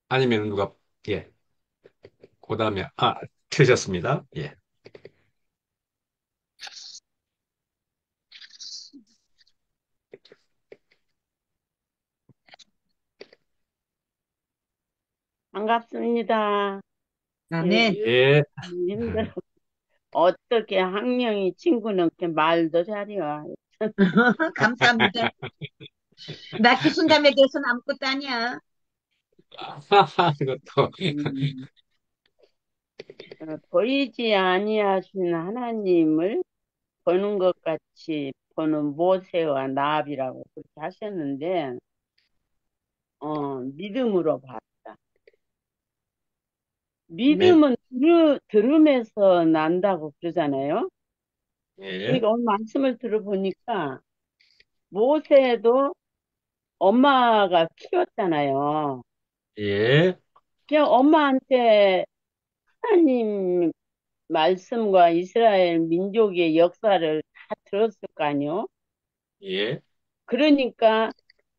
아니면 누가 예, 그다음에 켜졌습니다. 예. 반갑습니다. 예, 아멘. 예. 힘들어. 어떻게 학령이 친구는 이렇게 말도 잘해요. 감사합니다. 나 기순자매에 대해서는 아무것도 아니야. 이것도 음, 보이지 아니하신 하나님을 보는 것 같이 보는 모세와 나합이라고 그렇게 하셨는데, 믿음으로 봤다. 아멘. 믿음은 들음에서 난다고 그러잖아요. 예, 그러니까 오늘 말씀을 들어보니까 모세도 엄마가 키웠잖아요. 예, 그냥 엄마한테 하나님 말씀과 이스라엘 민족의 역사를 다 들었을 거 아니요? 예, 그러니까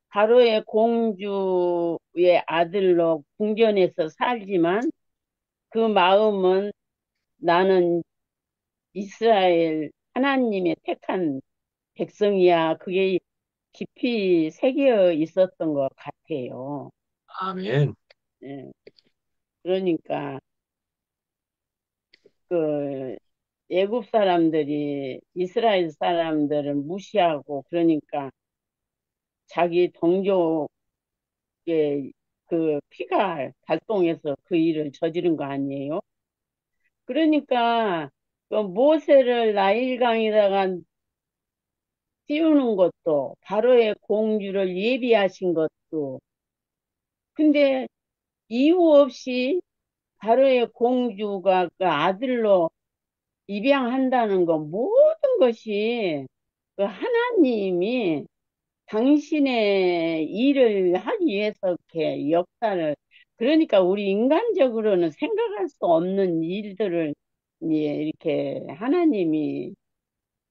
바로의 공주의 아들로 궁전에서 살지만 그 마음은 나는 이스라엘 하나님의 택한 백성이야. 그게 깊이 새겨 있었던 것 같아요. 아멘. 예. 그러니까 그 애굽 사람들이 이스라엘 사람들을 무시하고 그러니까 자기 동족의 그 피가 발동해서 그 일을 저지른 거 아니에요? 그러니까 그 모세를 나일강에다가 띄우는 것도 바로의 공주를 예비하신 것도 근데 이유 없이 바로의 공주가 그 아들로 입양한다는 거 모든 것이 그 하나님이 당신의 일을 하기 위해서 이렇게 역사를 그러니까 우리 인간적으로는 생각할 수 없는 일들을 이렇게 하나님이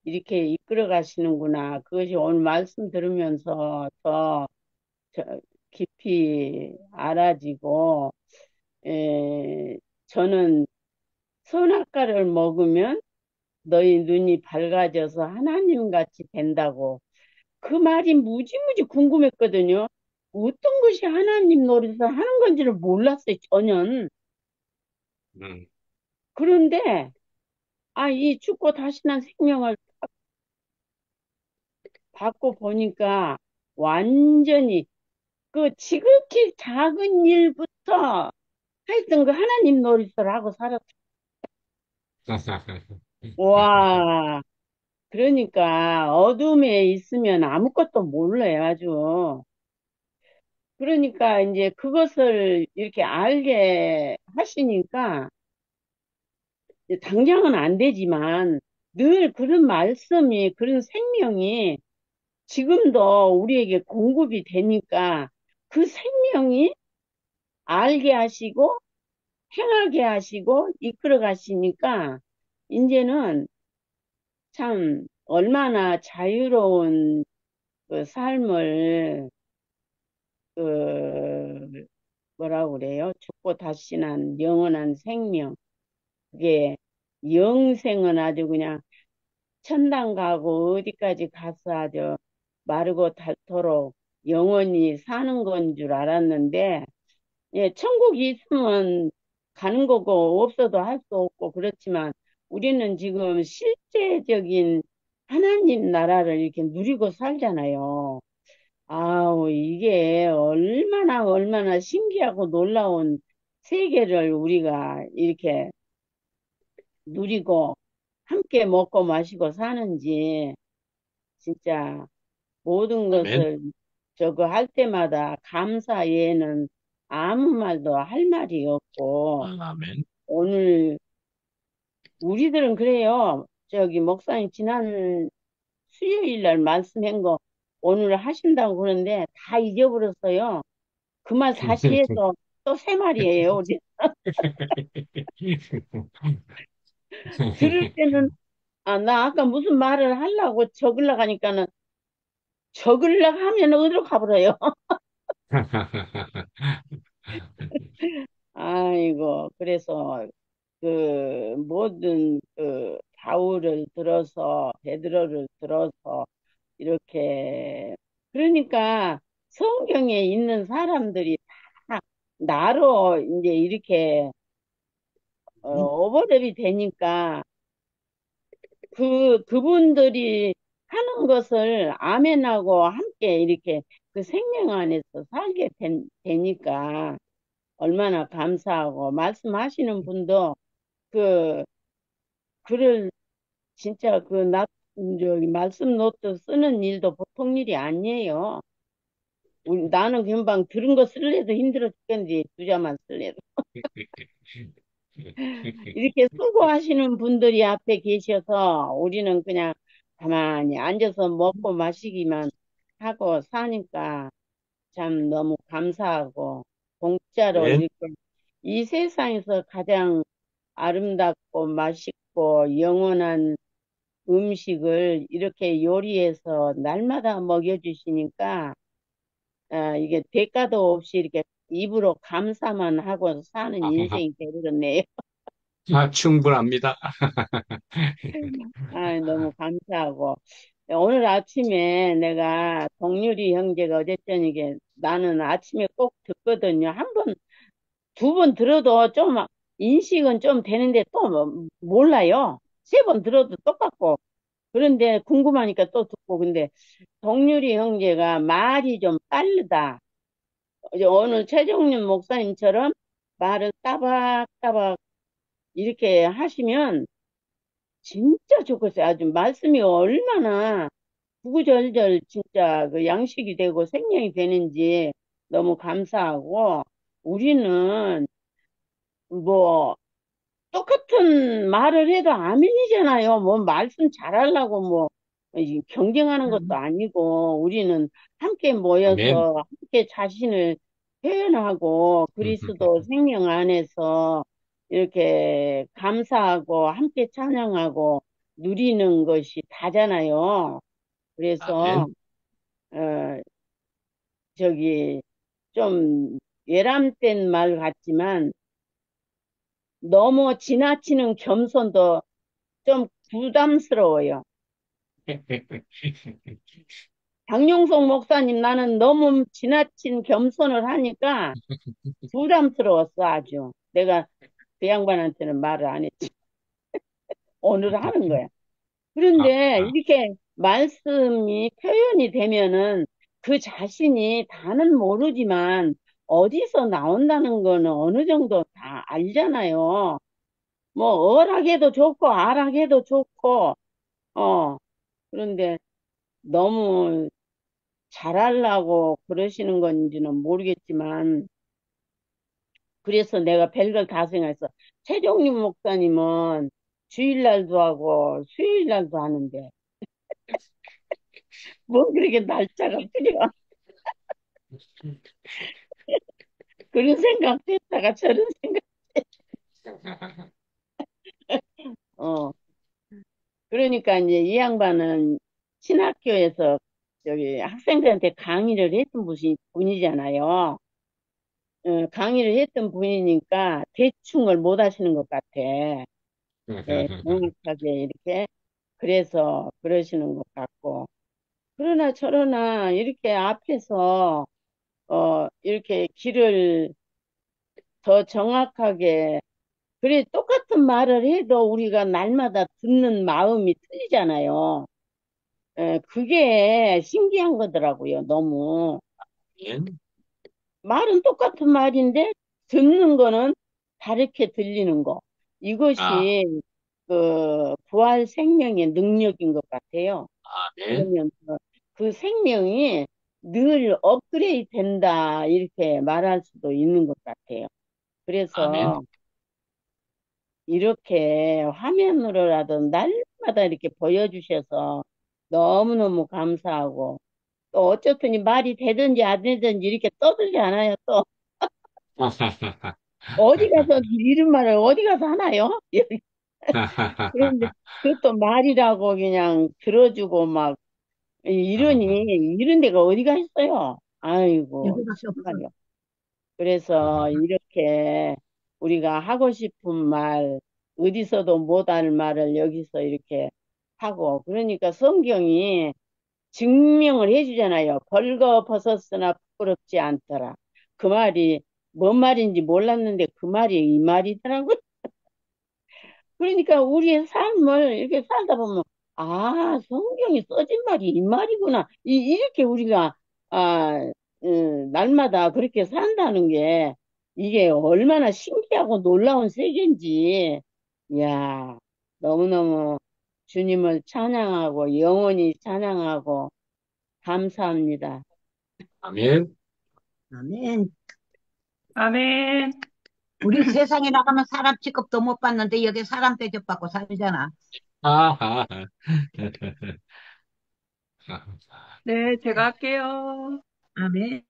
이렇게 이끌어 가시는구나. 그것이 오늘 말씀 들으면서 저 깊이 알아지고 저는 선악과를 먹으면 너희 눈이 밝아져서 하나님 같이 된다고 그 말이 무지무지 궁금했거든요. 어떤 것이 하나님 노릇을 하는 건지를 몰랐어요, 전혀. 음, 그런데, 이 죽고 다시 난 생명을 받고 보니까 완전히 그 지극히 작은 일부터 하여튼 그 하나님 노릇을 하고 살았, 와, 그러니까 어둠에 있으면 아무것도 몰라요, 아주. 그러니까 이제 그것을 이렇게 알게 하시니까 당장은 안 되지만 늘 그런 말씀이, 그런 생명이 지금도 우리에게 공급이 되니까 그 생명이 알게 하시고 행하게 하시고 이끌어 가시니까 이제는 참 얼마나 자유로운 그 삶을 그 뭐라고 그래요? 죽고 다시 난 영원한 생명. 그게 영생은 아주 그냥 천당 가고 어디까지 가서 아주 마르고 닳도록 영원히 사는 건 줄 알았는데, 예, 천국이 있으면 가는 거고 없어도 할 수 없고 그렇지만 우리는 지금 실제적인 하나님 나라를 이렇게 누리고 살잖아요. 아우, 이게 얼마나 신기하고 놀라운 세계를 우리가 이렇게 누리고 함께 먹고 마시고 사는지 진짜 모든 아멘. 것을 저거 할 때마다 감사 외에는 아무 말도 할 말이 없고 아멘. 오늘 우리들은 그래요. 저기 목사님 지난 수요일 날 말씀한 거 오늘 하신다고 그러는데 다 잊어버렸어요. 그 말 다시 해서 또 새 말이에요. 우리 들을 때는 나 아까 무슨 말을 하려고 적으려고 하니까는 적으려고 하면 어디로 가버려요. 아이고, 그래서 그 모든 그 바울을 들어서 베드로를 들어서 이렇게 그러니까 성경에 있는 사람들이 다 나로 이제 이렇게 오버랩이 되니까 그분들이 하는 것을 아멘하고 함께 이렇게 그 생명 안에서 살게 되니까 얼마나 감사하고 말씀하시는 분도 그 글을 진짜 저기 말씀 노트 쓰는 일도 보통 일이 아니에요. 나는 금방 들은 거 쓸래도 힘들어 죽겠는데 두 자만 쓸래도. 이렇게 수고하시는 분들이 앞에 계셔서 우리는 그냥 가만히 앉아서 먹고 마시기만 하고 사니까 참 너무 감사하고 공짜로 네. 이렇게 이 세상에서 가장 아름답고 맛있고 영원한 음식을 이렇게 요리해서 날마다 먹여주시니까 이게 대가도 없이 이렇게 입으로 감사만 하고 사는 인생이 되버렸네요. 충분합니다. 아, 너무 감사하고. 오늘 아침에 내가 동률이 형제가 어쨌든 나는 아침에 꼭 듣거든요. 한 번, 두 번 들어도 좀 인식은 좀 되는데 또 몰라요. 세 번 들어도 똑같고. 그런데 궁금하니까 또 듣고. 근데 동률이 형제가 말이 좀 빠르다. 오늘 최종윤 목사님처럼 말을 따박따박 이렇게 하시면 진짜 좋겠어요. 아주 말씀이 얼마나 구구절절 진짜 그 양식이 되고 생명이 되는지 너무 감사하고 우리는 뭐 똑같은 말을 해도 아멘이잖아요. 뭐 말씀 잘하려고 뭐 경쟁하는 것도 아니고 우리는 함께 아멘. 모여서 함께 자신을 표현하고 그리스도 생명 안에서 이렇게 감사하고 함께 찬양하고 누리는 것이 다잖아요. 그래서 아멘. 어 저기 좀 외람된 말 같지만 너무 지나치는 겸손도 좀 부담스러워요. 박용석 목사님 나는 너무 지나친 겸손을 하니까 부담스러웠어 아주. 내가 그 양반한테는 말을 안 했지. 오늘 하는 거야. 아, 그런데 아, 이렇게 말씀이 표현이 되면은 그 자신이 다는 모르지만 어디서 나온다는 거는 어느 정도 다 알잖아요. 뭐 어락해도 좋고 아락해도 좋고 어 그런데 너무 잘하려고 그러시는 건지는 모르겠지만 그래서 내가 별걸 다 생각했어. 최종림 목사님은 주일날도 하고 수요일날도 하는데 뭐 그렇게 날짜가 필요한 그런 생각도 했다가 저런 생각 어 그러니까 이제 이 양반은 신학교에서 저기 학생들한테 강의를 했던 분이잖아요. 강의를 했던 분이니까 대충을 못 하시는 것 같아. 예, 정확하게 이렇게 그래서 그러시는 것 같고 그러나 저러나 이렇게 앞에서 이렇게 길을 더 정확하게 그래 똑같은 말을 해도 우리가 날마다 듣는 마음이 틀리잖아요. 그게 신기한 거더라고요. 너무 아멘. 말은 똑같은 말인데 듣는 거는 다르게 들리는 거. 아, 이것이 그 부활 생명의 능력인 것 같아요. 아멘. 그러면서 그 생명이 늘 업그레이드 된다 이렇게 말할 수도 있는 것 같아요. 아멘. 그래서 이렇게 화면으로라도 날마다 이렇게 보여주셔서 너무너무 감사하고 또 어쨌든 말이 되든지 안 되든지 이렇게 떠들지 않아요. 또 어디 가서 이런 말을 어디 가서 하나요? 그런데 그것도 말이라고 그냥 들어주고 막 이러니 이런 데가 어디가 있어요? 아이고 여기밖에 없어. 정말요. 그래서 이렇게 우리가 하고 싶은 말 어디서도 못할 말을 여기서 이렇게 하고 그러니까 성경이 증명을 해주잖아요. 벌거벗었으나 부끄럽지 않더라. 그 말이 뭔 말인지 몰랐는데 그 말이 이 말이더라고요. 그러니까 우리의 삶을 이렇게 살다 보면, 아, 성경이 써진 말이 이 말이구나. 이렇게 우리가, 아, 날마다 그렇게 산다는 게, 이게 얼마나 신기하고 놀라운 세계인지, 이야, 너무너무 주님을 찬양하고 영원히 찬양하고 감사합니다. 아멘. 아멘. 아멘. 우리 세상에 나가면 사람 취급도 못 받는데 여기 사람 대접받고 살잖아. 아하. 네, 제가 할게요. 아멘.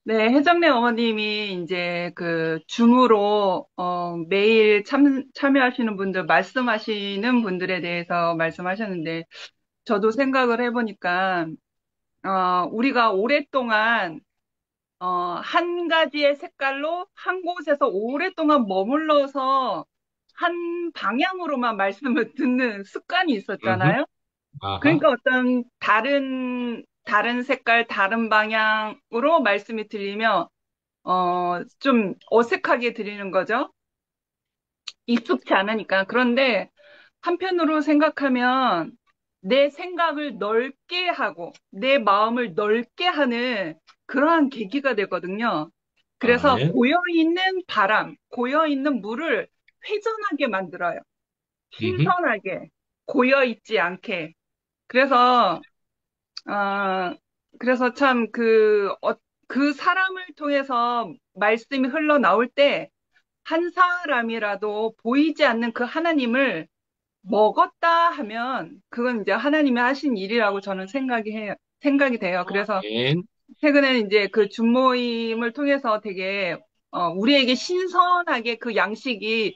네, 혜정네 어머님이 이제 그 줌으로 매일 참여하시는 분들, 말씀하시는 분들에 대해서 말씀하셨는데, 저도 생각을 해보니까, 우리가 오랫동안, 한 가지의 색깔로 한 곳에서 오랫동안 머물러서 한 방향으로만 말씀을 듣는 습관이 음흠. 있었잖아요. 아하. 그러니까 어떤 다른 색깔, 다른 방향으로 말씀이 들리면, 좀 어색하게 들리는 거죠. 익숙치 않으니까. 그런데 한편으로 생각하면 내 생각을 넓게 하고 내 마음을 넓게 하는 그러한 계기가 되거든요. 그래서 아멘. 고여있는 바람, 고여있는 물을 회전하게 만들어요. 음흠. 신선하게, 고여있지 않게. 그래서 아, 그래서 참 그 사람을 통해서 말씀이 흘러나올 때 한 사람이라도 보이지 않는 그 하나님을 먹었다 하면 그건 이제 하나님이 하신 일이라고 저는 생각이 돼요. 그래서 아멘. 최근에 이제 그 줌모임을 통해서 되게 우리에게 신선하게 그 양식이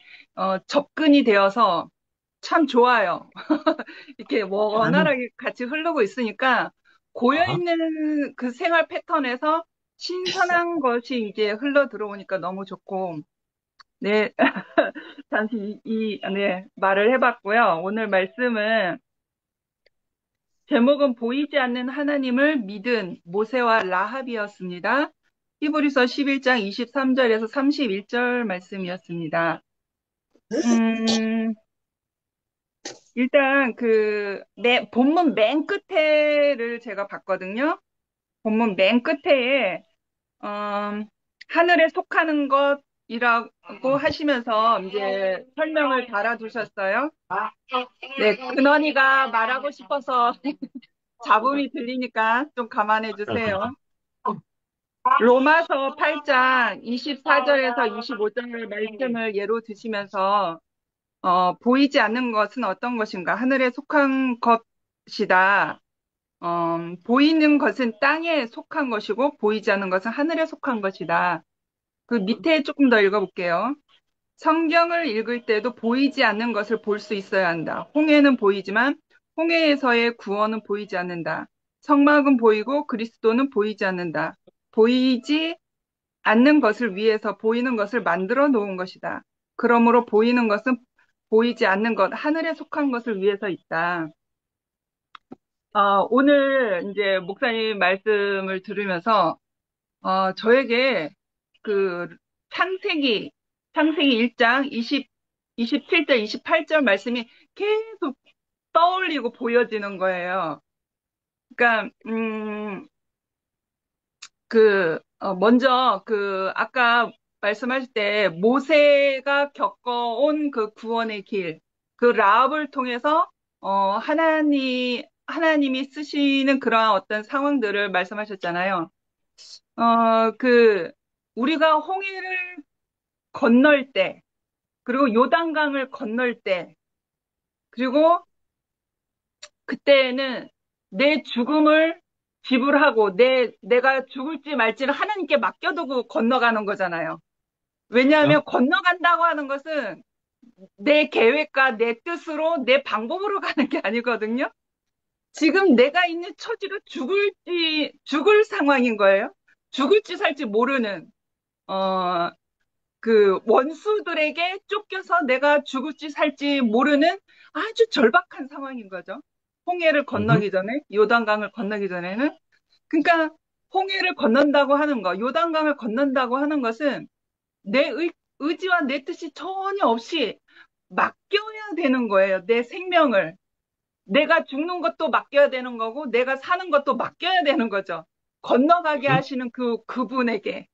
접근이 되어서 참 좋아요. 이렇게 아멘. 원활하게 같이 흐르고 있으니까 아하. 고여있는 그 생활 패턴에서 신선한 것이 이제 흘러 들어오니까 너무 좋고, 네, 잠시 네, 말을 해봤고요. 오늘 말씀은 제목은 보이지 않는 하나님을 믿은 모세와 라합이었습니다. 히브리서 11장 23절에서 31절 말씀이었습니다. 음, 일단 본문 맨 끝에를 제가 봤거든요. 본문 맨 끝에 하늘에 속하는 것이라고 하시면서 이제 설명을 달아두셨어요. 네, 근원이가 말하고 싶어서 잡음이 들리니까 좀 감안해 주세요. 로마서 8장 24절에서 25절 말씀을 예로 드시면서 보이지 않는 것은 어떤 것인가? 하늘에 속한 것이다. 보이는 것은 땅에 속한 것이고 보이지 않는 것은 하늘에 속한 것이다. 그 밑에 조금 더 읽어볼게요. 성경을 읽을 때도 보이지 않는 것을 볼 수 있어야 한다. 홍해는 보이지만 홍해에서의 구원은 보이지 않는다. 성막은 보이고 그리스도는 보이지 않는다. 보이지 않는 것을 위해서 보이는 것을 만들어 놓은 것이다. 그러므로 보이는 것은 보이지 않는 것, 하늘에 속한 것을 위해서 있다. 오늘 이제 목사님 말씀을 들으면서 저에게 그 창세기, 창세기 1장 27절, 28절 말씀이 계속 떠올리고 보여지는 거예요. 그러니까, 먼저 아까 말씀하실 때 모세가 겪어온 그 구원의 길, 그 라합을 통해서, 하나님이 쓰시는 그러한 어떤 상황들을 말씀하셨잖아요. 우리가 홍해를 건널 때, 그리고 요단강을 건널 때, 그리고 그때는 내 죽음을 지불하고 내가 죽을지 말지를 하나님께 맡겨두고 건너가는 거잖아요. 그렇죠? 왜냐하면 건너간다고 하는 것은 내 계획과 내 뜻으로 내 방법으로 가는 게 아니거든요. 지금 내가 있는 처지로 죽을 상황인 거예요. 죽을지 살지 모르는, 어, 그 원수들에게 쫓겨서 내가 죽을지 살지 모르는 아주 절박한 상황인 거죠. 홍해를 음흠. 건너기 전에, 요단강을 건너기 전에는. 그러니까 홍해를 건넌다고 하는 거, 요단강을 건넌다고 하는 것은 내 의지와 내 뜻이 전혀 없이 맡겨야 되는 거예요. 내 생명을. 내가 죽는 것도 맡겨야 되는 거고, 내가 사는 것도 맡겨야 되는 거죠. 건너가게 음흠. 하시는 그분에게.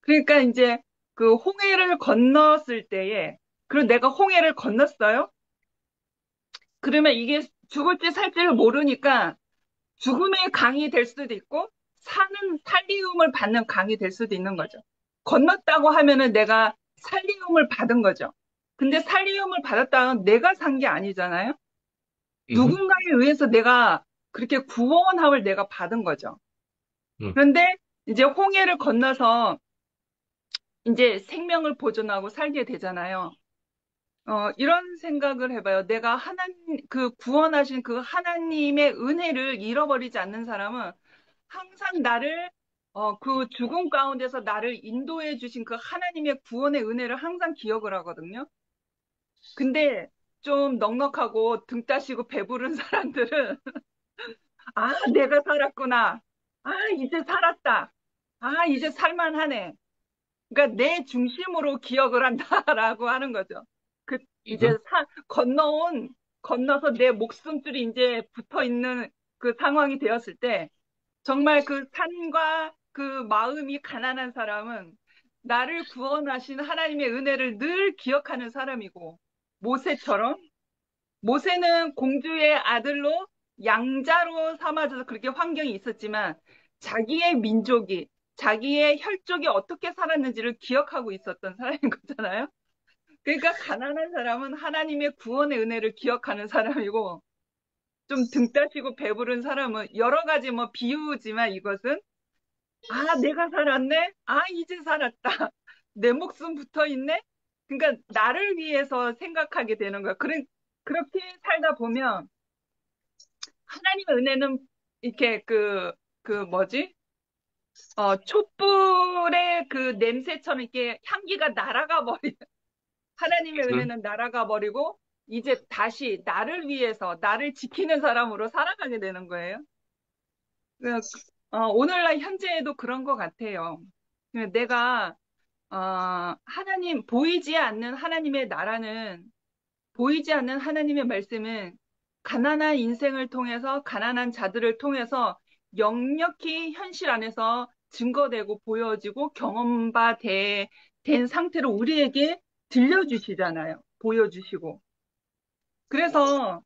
그러니까 이제 그 홍해를 건넜을 때에 그리고 내가 홍해를 건넜어요. 그러면 이게 죽을지 살지를 모르니까 죽음의 강이 될 수도 있고 사는 살리움을 받는 강이 될 수도 있는 거죠. 건넜다고 하면은 내가 살리움을 받은 거죠. 근데 살리움을 받았다는 내가 산 게 아니잖아요. 음, 누군가에 의해서 내가 그렇게 구원함을 내가 받은 거죠. 음, 그런데 이제 홍해를 건너서 이제 생명을 보존하고 살게 되잖아요. 이런 생각을 해봐요. 내가 그 구원하신 그 하나님의 은혜를 잃어버리지 않는 사람은 항상 그 죽음 가운데서 나를 인도해 주신 그 하나님의 구원의 은혜를 항상 기억을 하거든요. 근데 좀 넉넉하고 등 따시고 배부른 사람들은, 아, 내가 살았구나. 아, 이제 살았다. 아, 이제 살만하네. 그러니까 내 중심으로 기억을 한다라고 하는 거죠. 이제 음, 건너서 내 목숨줄이 이제 붙어 있는 그 상황이 되었을 때, 정말 그 산과 그 마음이 가난한 사람은 나를 구원하신 하나님의 은혜를 늘 기억하는 사람이고, 모세처럼, 모세는 공주의 아들로 양자로 삼아져서 그렇게 환경이 있었지만, 자기의 민족이, 자기의 혈족이 어떻게 살았는지를 기억하고 있었던 사람인 거잖아요. 그러니까 가난한 사람은 하나님의 구원의 은혜를 기억하는 사람이고, 좀 등 따시고 배부른 사람은 여러 가지 뭐 비유지만 이것은, 아, 내가 살았네? 아, 이제 살았다. 내 목숨 붙어 있네? 그러니까 나를 위해서 생각하게 되는 거야. 그렇게 살다 보면 하나님의 은혜는 이렇게 뭐지? 촛불의 그 냄새처럼 이렇게 향기가 날아가 버리, 하나님의 음, 은혜는 날아가 버리고, 이제 다시 나를 위해서, 나를 지키는 사람으로 살아가게 되는 거예요. 그, 오늘날 현재에도 그런 것 같아요. 내가, 보이지 않는 하나님의 나라는, 보이지 않는 하나님의 말씀은 가난한 인생을 통해서, 가난한 자들을 통해서 역력히 현실 안에서 증거되고 보여지고 된 상태로 우리에게 들려주시잖아요. 보여주시고. 그래서,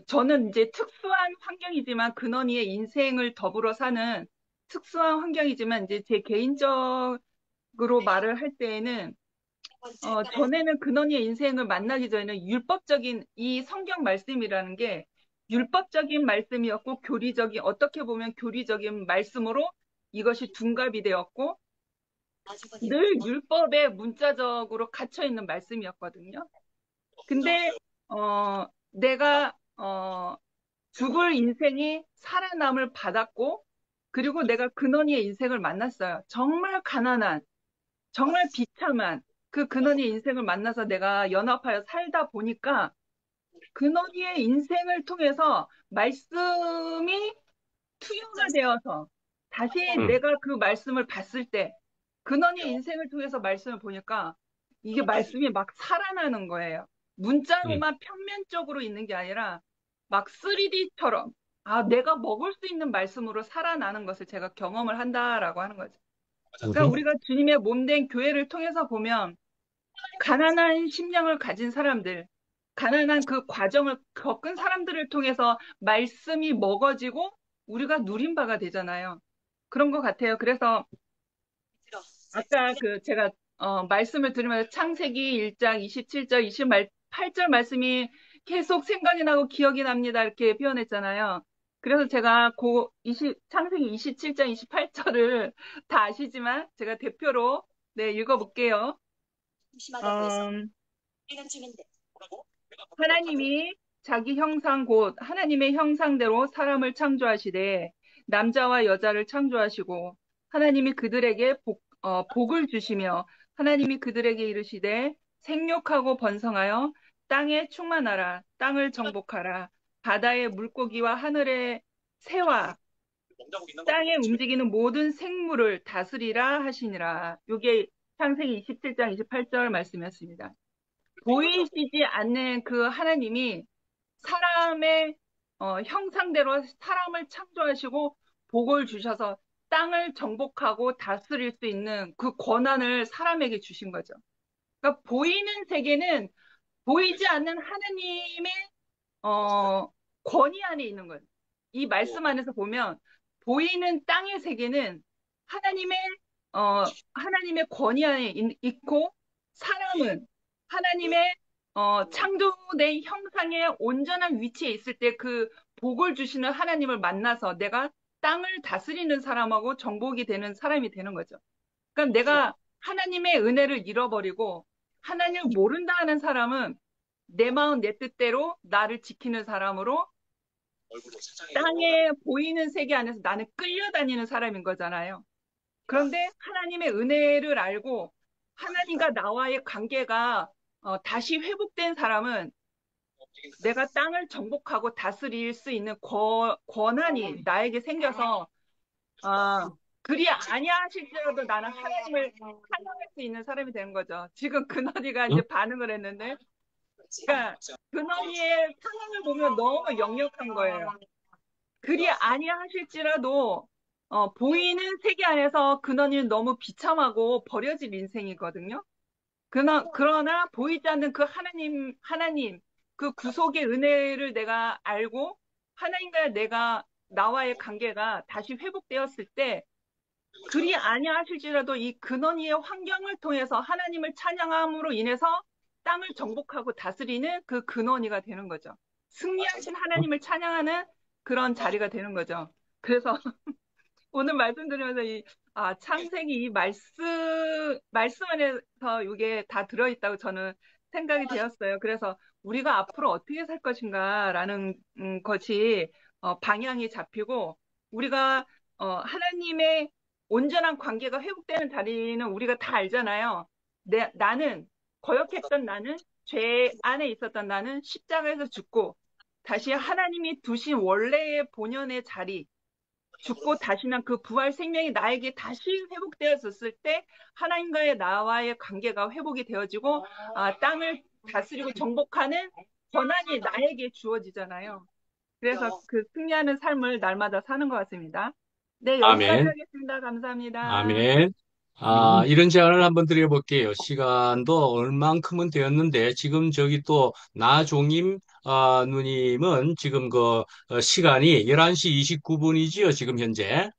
저는 이제 특수한 환경이지만 근원이의 인생을 더불어 사는 특수한 환경이지만 이제 제 개인적으로 말을 할 때에는 전에는 근원이의 인생을 만나기 전에는 율법적인 이 성경 말씀이라는 게 율법적인 말씀이었고 어떻게 보면 교리적인 말씀으로 이것이 둔갑이 되었고 늘 율법에 문자적으로 갇혀 있는 말씀이었거든요. 근데 내가 죽을 인생이 살아남을 받았고 그리고 내가 근원이의 인생을 만났어요. 정말 가난한 정말 비참한 그 근원이의 인생을 만나서 내가 연합하여 살다 보니까 근원이의 인생을 통해서 말씀이 투여가 되어서 다시 음, 내가 그 말씀을 봤을 때 근원이의 인생을 통해서 말씀을 보니까 이게 말씀이 막 살아나는 거예요. 음, 문자로만 평면적으로 있는 게 아니라 막 3D처럼 내가 먹을 수 있는 말씀으로 살아나는 것을 제가 경험을 한다라고 하는 거죠. 그러니까 음, 우리가 주님의 몸된 교회를 통해서 보면 가난한 심령을 가진 사람들, 가난한 그 과정을 겪은 사람들을 통해서 말씀이 먹어지고 우리가 누린 바가 되잖아요. 그런 것 같아요. 그래서 아까 제가 말씀을 들으면서 창세기 1장 27절, 28절 말씀이 계속 생각이 나고 기억이 납니다. 이렇게 표현했잖아요. 그래서 제가 창세기 27장 28절을 다 아시지만 제가 대표로 네, 읽어볼게요. 음, 하나님이 자기 형상 곧 하나님의 형상대로 사람을 창조하시되 남자와 여자를 창조하시고 하나님이 그들에게 복을 주시며 하나님이 그들에게 이르시되 생육하고 번성하여 땅에 충만하라 땅을 정복하라 바다의 물고기와 하늘의 새와 땅에 움직이는 모든 생물을 다스리라 하시니라. 이게 창세기 27장 28절 말씀이었습니다. 보이시지 않는 그 하나님이 사람의 형상대로 사람을 창조하시고 복을 주셔서 땅을 정복하고 다스릴 수 있는 그 권한을 사람에게 주신 거죠. 그러니까 보이는 세계는 보이지 않는 하나님의 어, 권위 안에 있는 거예요. 이 말씀 안에서 보면 보이는 땅의 세계는 하나님의 하나님의 권위 안에 있고 사람은 하나님의 창조된 형상의 온전한 위치에 있을 때 그 복을 주시는 하나님을 만나서 내가 땅을 다스리는 사람하고 정복이 되는 사람이 되는 거죠. 그럼 내가 하나님의 은혜를 잃어버리고 하나님을 모른다 하는 사람은 내 마음 내 뜻대로 나를 지키는 사람으로 땅에 보이는 세계 안에서 나는 끌려다니는 사람인 거잖아요. 그런데 하나님의 은혜를 알고 하나님과 나와의 관계가 다시 회복된 사람은 내가 땅을 정복하고 다스릴 수 있는 권한이 나에게 생겨서 그리 아니하실지라도 나는 하나님을 찬양할 수 있는 사람이 되는 거죠. 지금 근원이가 이제 응? 반응을 했는데, 그러니까 근원이의 상황을 보면 너무 역력한 거예요. 그리 아니하실지라도 보이는 세계 안에서 근원이는 너무 비참하고 버려진 인생이거든요. 그러나 보이지 않는 그 하나님, 그 구속의 은혜를 내가 알고 하나님과 나와의 관계가 다시 회복되었을 때 그리 아니하실지라도 이 근원이의 환경을 통해서 하나님을 찬양함으로 인해서 땅을 정복하고 다스리는 그 근원이가 되는 거죠. 승리하신 하나님을 찬양하는 그런 자리가 되는 거죠. 그래서 오늘 말씀드리면서 창세기 이 말씀 안에서 이게 다 들어있다고 저는 생각이 되었어요. 그래서 우리가 앞으로 어떻게 살 것인가라는 것이 방향이 잡히고 우리가 하나님의 온전한 관계가 회복되는 자리는 우리가 다 알잖아요. 거역했던 나는, 죄 안에 있었던 나는 십자가에서 죽고 다시 하나님이 두신 원래의 본연의 자리, 죽고 다시 난 그 부활 생명이 나에게 다시 회복되었을 때 하나님과의 나와의 관계가 회복이 되어지고 땅을 다스리고 정복하는 권한이 나에게 주어지잖아요. 그래서 그 승리하는 삶을 날마다 사는 것 같습니다. 네, 여기까지 아멘. 하겠습니다. 감사합니다. 아멘. 이런 제안을 한번 드려볼게요. 시간도 얼만큼은 되었는데, 지금 저기 또, 나종임, 누님은 지금 시간이 11시 29분이지요, 지금 현재.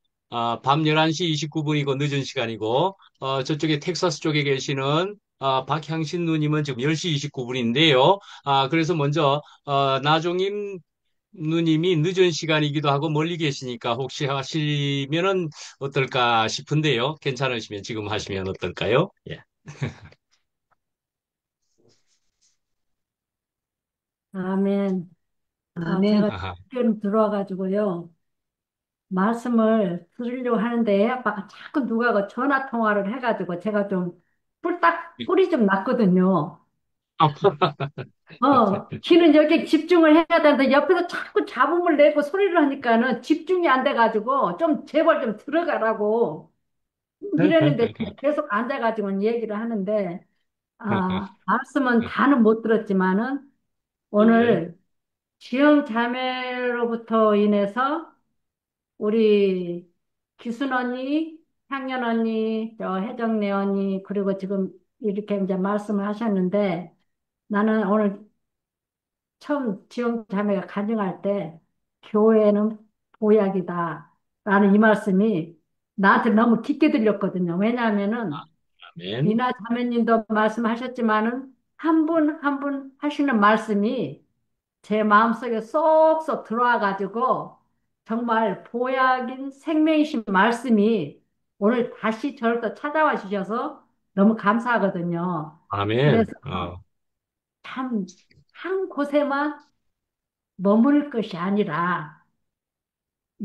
밤 11시 29분이고, 늦은 시간이고, 저쪽에 텍사스 쪽에 계시는, 박향신 누님은 지금 10시 29분인데요. 그래서 먼저, 나종임 누님이 늦은 시간이기도 하고 멀리 계시니까 혹시 하시면은 어떨까 싶은데요. 괜찮으시면 지금 하시면 어떨까요? 예. 아멘. 아멘. 제가 아하. 학교는 들어와가지고요. 말씀을 들으려고 하는데 아빠가 자꾸 누가 전화 통화를 해가지고 제가 좀 뿔이 좀 났거든요. 귀는 여기 집중을 해야 되는데 옆에서 자꾸 잡음을 내고 소리를 하니까는 집중이 안 돼가지고 좀 제발 좀 들어가라고 이랬는데 계속 앉아가지고 얘기를 하는데 말씀은 다는 못 들었지만은 예. 오늘 지영 자매로부터 인해서 우리 기순 언니, 향연 언니, 혜정네 언니, 그리고 지금 이렇게 이제 말씀을 하셨는데 나는 오늘 처음 지영 자매가 간증할 때 교회는 보약이다. 라는 이 말씀이 나한테 너무 깊게 들렸거든요. 왜냐하면은 아멘. 미나 자매님도 말씀하셨지만은 한 분 한 분 하시는 말씀이 제 마음속에 쏙쏙 들어와가지고 정말 보약인 생명이신 말씀이 오늘 다시 저를 또 찾아와 주셔서 너무 감사하거든요. 아멘. 그래서 참 한 곳에만 머무를 것이 아니라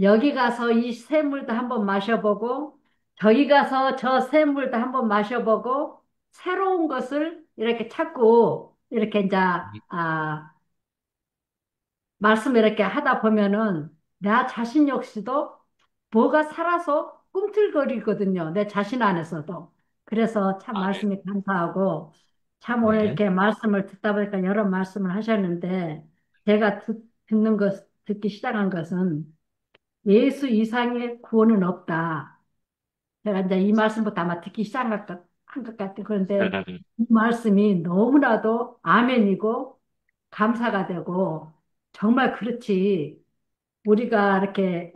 여기 가서 이 샘물도 한번 마셔보고 저기 가서 저 샘물도 한번 마셔보고 새로운 것을 이렇게 찾고 이렇게 이제 말씀 이렇게 하다 보면은 나 자신 역시도 뭐가 살아서 꿈틀거리거든요. 내 자신 안에서도. 그래서 참 아멘. 말씀이 감사하고 참 오늘 네. 이렇게 말씀을 듣다 보니까 여러 말씀을 하셨는데 제가 듣기 시작한 것은 예수 이상의 구원은 없다. 제가 이제 이 말씀부터 아마 듣기 시작한 것 같아요. 그런데 이 말씀이 너무나도 아멘이고 감사가 되고 정말 그렇지. 우리가 이렇게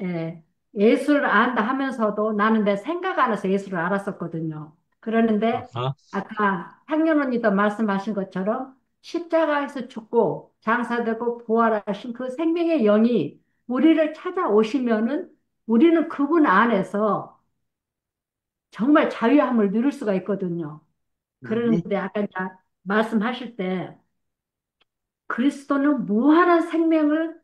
예수를 안다 하면서도 나는 내 생각 안에서 예수를 알았었거든요. 그러는데 어? 아까 향년 언니도 말씀하신 것처럼 십자가에서 죽고 장사되고 부활하신 그 생명의 영이 우리를 찾아오시면은 우리는 그분 안에서 정말 자유함을 누릴 수가 있거든요. 네. 그런데 아까 이제 말씀하실 때 그리스도는 무한한 생명을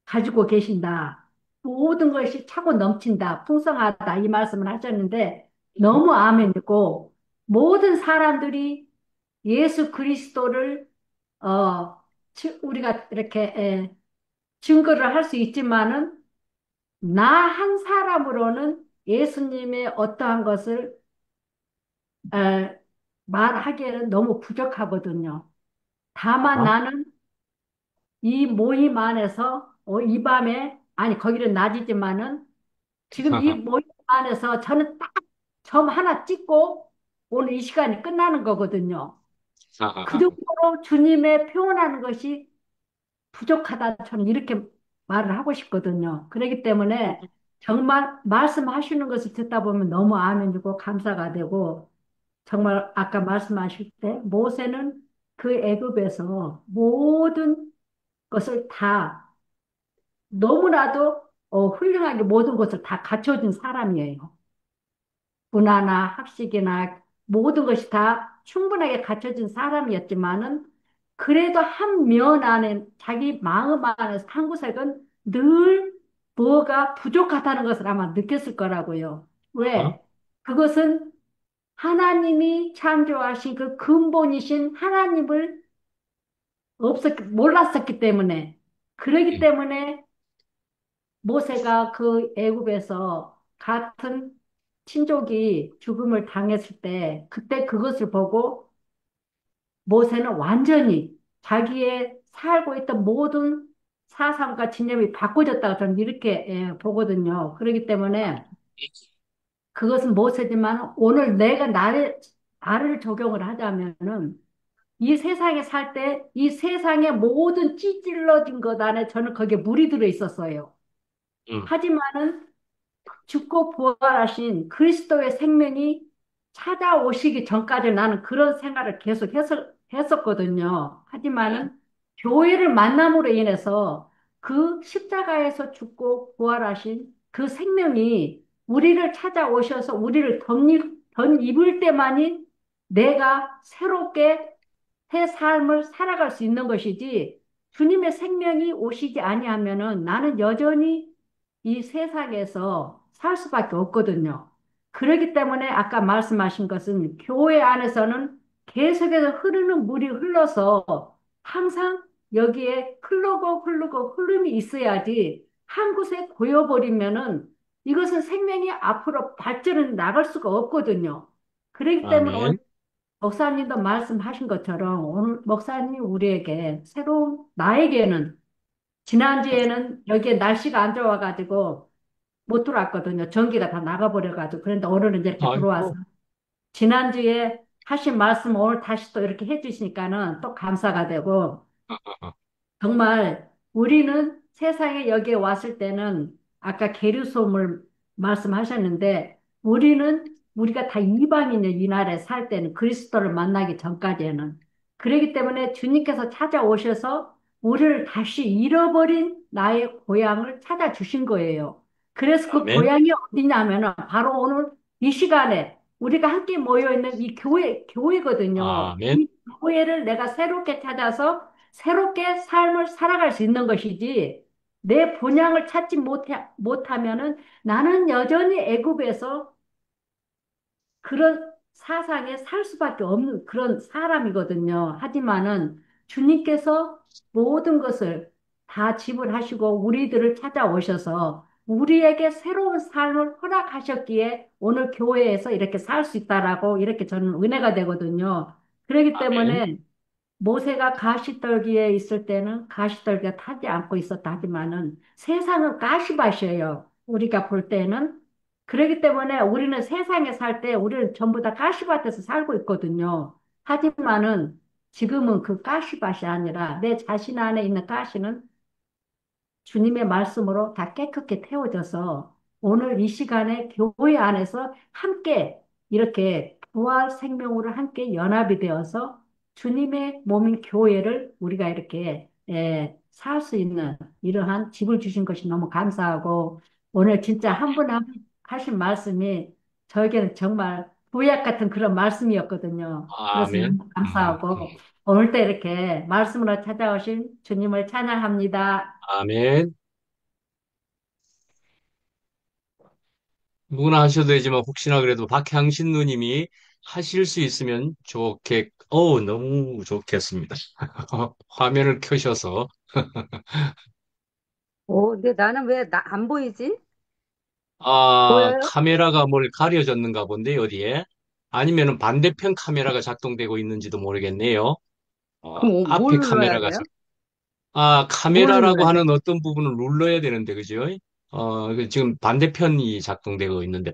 가지고 계신다. 모든 것이 차고 넘친다. 풍성하다. 이 말씀을 하셨는데 너무 아멘이고 모든 사람들이 예수 그리스도를 우리가 이렇게 증거를 할 수 있지만은 나 한 사람으로는 예수님의 어떠한 것을 에, 말하기에는 너무 부족하거든요. 다만 어? 나는 이 모임 안에서 이 밤에 아니 거기는 낮이지만은 지금 이 모임 안에서 저는 딱 점 하나 찍고 오늘 이 시간이 끝나는 거거든요. 그 정도로 주님의 표현하는 것이 부족하다 저는 이렇게 말을 하고 싶거든요. 그렇기 때문에 정말 말씀하시는 것을 듣다 보면 너무 아멘이고 감사가 되고 정말 아까 말씀하실 때 모세는 그 애굽에서 모든 것을 다 너무나도 훌륭하게 모든 것을 다 갖춰진 사람이에요. 문화나 학식이나 모든 것이 다 충분하게 갖춰진 사람이었지만은 그래도 한 면 안에 자기 마음 안에서 한 구석은 늘 뭐가 부족하다는 것을 아마 느꼈을 거라고요. 어? 왜? 그것은 하나님이 창조하신 그 근본이신 하나님을 몰랐었기 때문에 그러기 음. 때문에 모세가 그 애굽에서 같은 친족이 죽음을 당했을 때 그때 그것을 보고 모세는 완전히 자기의 살고 있던 모든 사상과 진념이 바꿔졌다고 저는 이렇게 보거든요. 그렇기 때문에 그것은 모세지만 오늘 내가 나를 적용을 하자면은 이 세상에 살 때 이 세상의 모든 찌질러진 것 안에 저는 거기에 물이 들어 있었어요. 음. 하지만은 죽고 부활하신 그리스도의 생명이 찾아오시기 전까지 나는 그런 생활을 계속 했었거든요. 하지만은 교회를 만남으로 인해서 그 십자가에서 죽고 부활하신 그 생명이 우리를 찾아오셔서 우리를 덧입을 때만이 내가 새롭게 새 삶을 살아갈 수 있는 것이지 주님의 생명이 오시지 아니하면은 나는 여전히 이 세상에서 살 수밖에 없거든요. 그렇기 때문에 아까 말씀하신 것은 교회 안에서는 계속해서 흐르는 물이 흘러서 항상 여기에 흐르고 흐름이 있어야지 한 곳에 고여버리면은 이것은 생명이 앞으로 발전을 나갈 수가 없거든요. 그렇기 때문에 오늘 아멘. 목사님도 말씀하신 것처럼 오늘 목사님 우리에게 새로운 나에게는 지난주에는 여기에 날씨가 안 좋아가지고 못 들어왔거든요. 전기가 다 나가버려가지고. 그런데 오늘은 이렇게 들어와서 아이고. 지난주에 하신 말씀 오늘 다시 또 이렇게 해주시니까는 또 감사가 되고 정말 우리는 세상에 여기에 왔을 때는 아까 게르솜을 말씀하셨는데 우리가 다 이방인의 이 나라에 살 때는 그리스도를 만나기 전까지는 그렇기 때문에 주님께서 찾아오셔서 우리를 다시 잃어버린 나의 고향을 찾아주신 거예요. 그래서 그 아멘. 고향이 어디냐면은 바로 오늘 이 시간에 우리가 함께 모여 있는 이 교회거든요. 아멘. 이 교회를 내가 새롭게 찾아서 새롭게 삶을 살아갈 수 있는 것이지 내 본향을 찾지 못하면은 나는 여전히 애굽에서 그런 사상에 살 수밖에 없는 그런 사람이거든요. 하지만은 주님께서 모든 것을 다 지불하시고 우리들을 찾아오셔서 우리에게 새로운 삶을 허락하셨기에 오늘 교회에서 이렇게 살 수 있다라고 이렇게 저는 은혜가 되거든요. 그렇기 아멘. 때문에 모세가 가시떨기에 있을 때는 가시떨기가 타지 않고 있었다 하지만은 세상은 가시밭이에요. 우리가 볼 때는 그렇기 때문에 우리는 세상에 살 때 우리는 전부 다 가시밭에서 살고 있거든요. 하지만은 지금은 그 가시밭이 아니라 내 자신 안에 있는 가시는 주님의 말씀으로 다 깨끗게 태워져서 오늘 이 시간에 교회 안에서 함께 이렇게 부활 생명으로 함께 연합이 되어서 주님의 몸인 교회를 우리가 이렇게 살 수 있는 이러한 집을 주신 것이 너무 감사하고 오늘 진짜 한 분 한 분 하신 말씀이 저에게는 정말 구약 같은 그런 말씀이었거든요. 그래서 아멘. 너무 감사하고 오늘 때 이렇게 말씀으로 찾아오신 주님을 찬양합니다. 아멘. 누구나 하셔도 되지만 혹시나 그래도 박향신 누님이 하실 수 있으면 너무 좋겠습니다. 화면을 켜셔서. 근데 나는 왜 안 보이지? 아, 보여요? 카메라가 뭘 가려졌는가 본데, 어디에? 아니면은 반대편 카메라가 작동되고 있는지도 모르겠네요. 그럼 뭘 앞에 눌러야 카메라가 돼요? 뭘 카메라라고 눌러야 돼? 하는 어떤 부분을 눌러야 되는데, 그죠? 지금 반대편이 작동되고 있는데,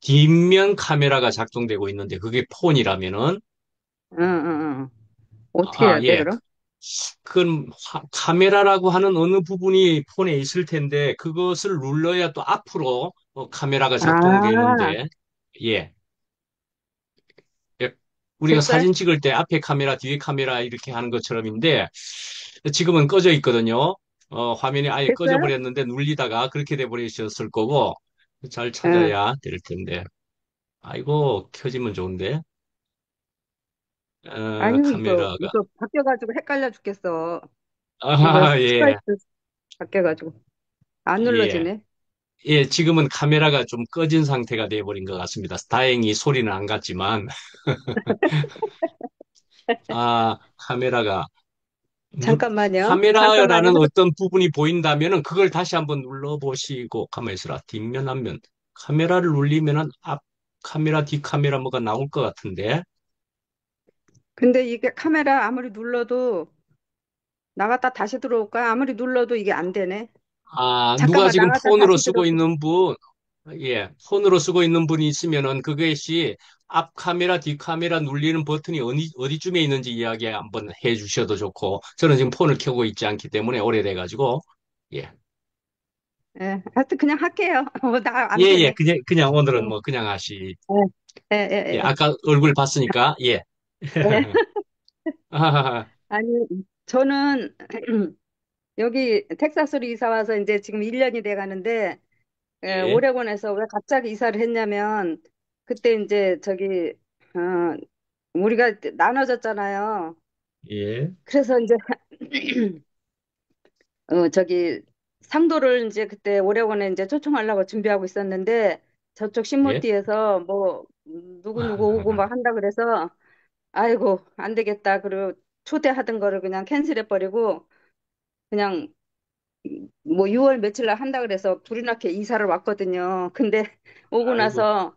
뒷면 카메라가 작동되고 있는데, 그게 폰이라면은, 응, 응, 응. 어떻게 해야 돼, 예. 그럼? 그건 카메라라고 하는 어느 부분이 폰에 있을 텐데, 그것을 눌러야 또 앞으로 카메라가 아, 작동되는데, 예. 예, 우리가 됐어요? 사진 찍을 때 앞에 카메라, 뒤에 카메라 이렇게 하는 것처럼인데, 지금은 꺼져 있거든요. 화면이 아예 꺼져 됐어요? 버렸는데 눌리다가 그렇게 돼 버리셨을 거고, 잘 응. 찾아야 될 텐데. 아이고, 켜지면 좋은데. 아니요, 카메라가. 이거 바뀌어가지고 헷갈려 죽겠어. 이거 아, 예, 스카이프 바뀌어가지고. 안 예. 눌러지네. 예, 지금은 카메라가 좀 꺼진 상태가 돼 버린 것 같습니다. 다행히 소리는 안 갔지만, 카메라가 잠깐만요. 잠깐만요. 카메라라는 어떤 부분이 보인다면은 그걸 다시 한번 눌러보시고 가만히 있어라. 뒷면, 앞면. 카메라를 눌리면은 앞 카메라, 뒷 카메라 뭐가 나올 것 같은데. 근데 이게 카메라 아무리 눌러도 나갔다 다시 들어올까? 아무리 눌러도 이게 안 되네. 누가 잠깐만 지금 나갔다 폰으로 다시 쓰고 들어올게. 있는 분, 예, 폰으로 쓰고 있는 분이 있으면은 그것이 앞 카메라, 뒷 카메라 눌리는 버튼이 어디쯤에 있는지 이야기 한번 해 주셔도 좋고, 저는 지금 폰을 켜고 있지 않기 때문에 오래돼가지고, 예. 예, 하여튼 그냥 할게요. 나 예, 안 예, 되네. 그냥 오늘은 예, 뭐 그냥 하시. 예, 예, 예, 예. 아까 얼굴 봤으니까, 예. 예. 아, 아니, 저는 여기 텍사스로 이사 와서 이제 지금 1년이 돼 가는데, 예, 오레곤에서 왜 갑자기 이사를 했냐면, 그때 이제 어, 우리가 나눠졌잖아요. 예, 그래서 이제, 상도를 이제 그때 오레곤에 이제 초청하려고 준비하고 있었는데, 저쪽 예. 신모티에서 뭐, 누구누구 오고 막 한다 그래서, 아이고, 안 되겠다. 그리고 초대하던 거를 그냥 캔슬해버리고, 그냥 뭐 6월 며칠 날 한다 그래서 불이 나게 이사를 왔거든요. 근데 오고 아이고, 나서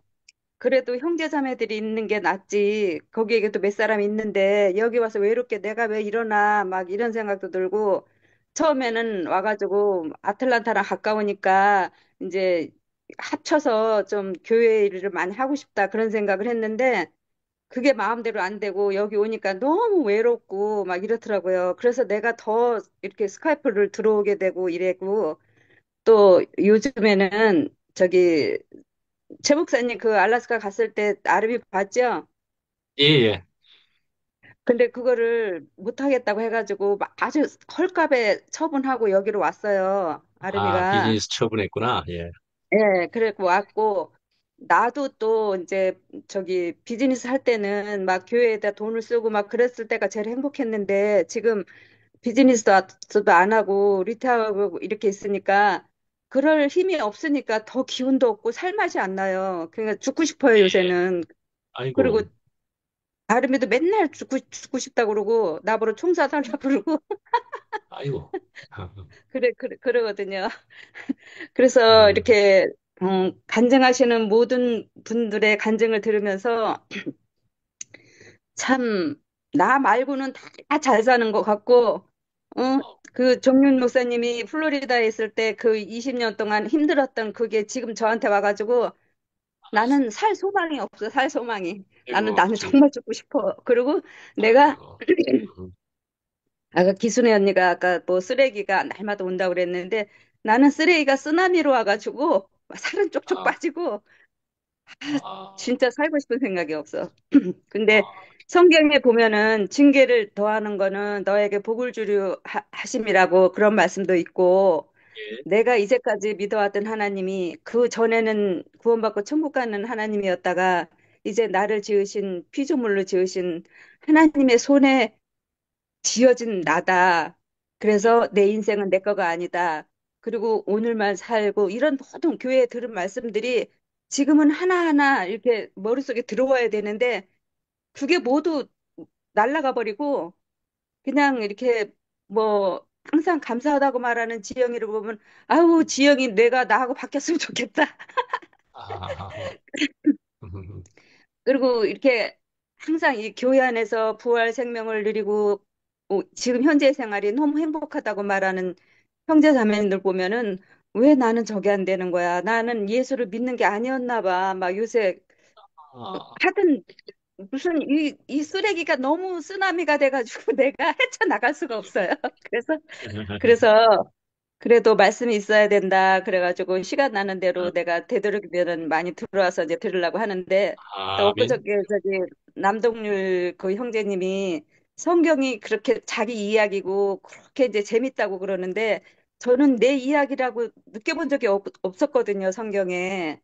그래도 형제 자매들이 있는 게 낫지. 거기에 또 몇 사람이 있는데 여기 와서 외롭게 내가 왜 이러나 막 이런 생각도 들고 처음에는 와가지고 아틀란타랑 가까우니까 이제 합쳐서 좀 교회 일을 많이 하고 싶다 그런 생각을 했는데 그게 마음대로 안 되고 여기 오니까 너무 외롭고 막 이렇더라고요. 그래서 내가 더 이렇게 스카이프를 들어오게 되고 이래고 또 요즘에는 최 목사님 그 알래스카 갔을 때 아르비 봤죠? 예, 예. 근데 그거를 못 하겠다고 해가지고 막 아주 헐값에 처분하고 여기로 왔어요. 아르비가. 비즈니스 처분했구나. 예, 예, 그래고 왔고 나도 또 이제 비즈니스 할 때는 막 교회에다 돈을 쓰고 막 그랬을 때가 제일 행복했는데 지금 비즈니스도 안 하고 리타하고 이렇게 있으니까 그럴 힘이 없으니까 더 기운도 없고 살맛이 안 나요. 그러니까 죽고 싶어요, 요새는. 그리고 아이고, 아름이도 맨날 죽고 싶다 그러고 나보러 총 쏴달라 그러고 아이고. 그러거든요. 그래서 음, 이렇게 간증하시는 모든 분들의 간증을 들으면서 참 나 말고는 다 잘 사는 것 같고 어, 그 정윤 목사님이 플로리다에 있을 때 그 20년 동안 힘들었던 그게 지금 저한테 와가지고 나는 살 소망이 없어, 살 소망이. 아이고, 나는 정말 죽고 싶어. 그리고 내가 아이고. 음, 아까 기순애 언니가 아까 뭐 쓰레기가 날마다 온다고 그랬는데 나는 쓰레기가 쓰나미로 와가지고 살은 쪽쪽 아, 빠지고 아, 진짜 살고 싶은 생각이 없어. 근데 아, 성경에 보면은 징계를 더하는 거는 너에게 복을 주려 하심이라고 그런 말씀도 있고 예. 내가 이제까지 믿어왔던 하나님이 그 전에는 구원받고 천국 가는 하나님이었다가 이제 나를 지으신 피조물로 지으신 하나님의 손에 지어진 나다. 그래서 내 인생은 내 거가 아니다. 그리고 오늘만 살고 이런 모든 교회에 들은 말씀들이 지금은 하나하나 이렇게 머릿속에 들어와야 되는데 그게 모두 날아가 버리고 그냥 이렇게 뭐 항상 감사하다고 말하는 지영이를 보면 아우 지영이 내가 나하고 바뀌었으면 좋겠다. 아, 음, 그리고 이렇게 항상 이 교회 안에서 부활 생명을 누리고 지금 현재 생활이 너무 행복하다고 말하는 형제 자매님들 보면은 왜 나는 저게 안 되는 거야? 나는 예수를 믿는 게 아니었나 봐. 막 요새 아, 하여튼 무슨 이 쓰레기가 너무 쓰나미가 돼가지고 내가 헤쳐나갈 수가 없어요. 그래서 그래도 말씀이 있어야 된다. 그래가지고 시간 나는 대로 내가 되도록이면 많이 들어와서 이제 들으려고 하는데 또 아멘. 엊그저께 저기 남동률 그 형제님이 성경이 그렇게 자기 이야기고 그렇게 이제 재밌다고 그러는데 저는 내 이야기라고 느껴본 적이 없었거든요, 성경에.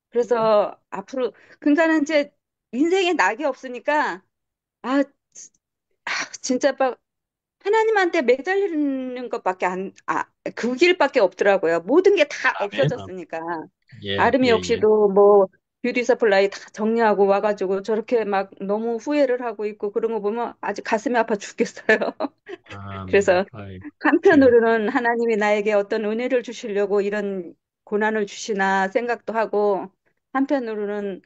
그래서 앞으로 그러니까는 이제 인생에 낙이 없으니까 아, 진짜 막 하나님한테 매달리는 것밖에 그 길밖에 없더라고요. 모든 게 다 아멘. 없어졌으니까. 예, 아름이 예, 예. 역시도 뭐 뷰티 서플라이 다 정리하고 와가지고 저렇게 막 너무 후회를 하고 있고 그런 거 보면 아주 가슴이 아파 죽겠어요. 아멘. 그래서 아이, 주, 한편으로는 하나님이 나에게 어떤 은혜를 주시려고 이런 고난을 주시나 생각도 하고 한편으로는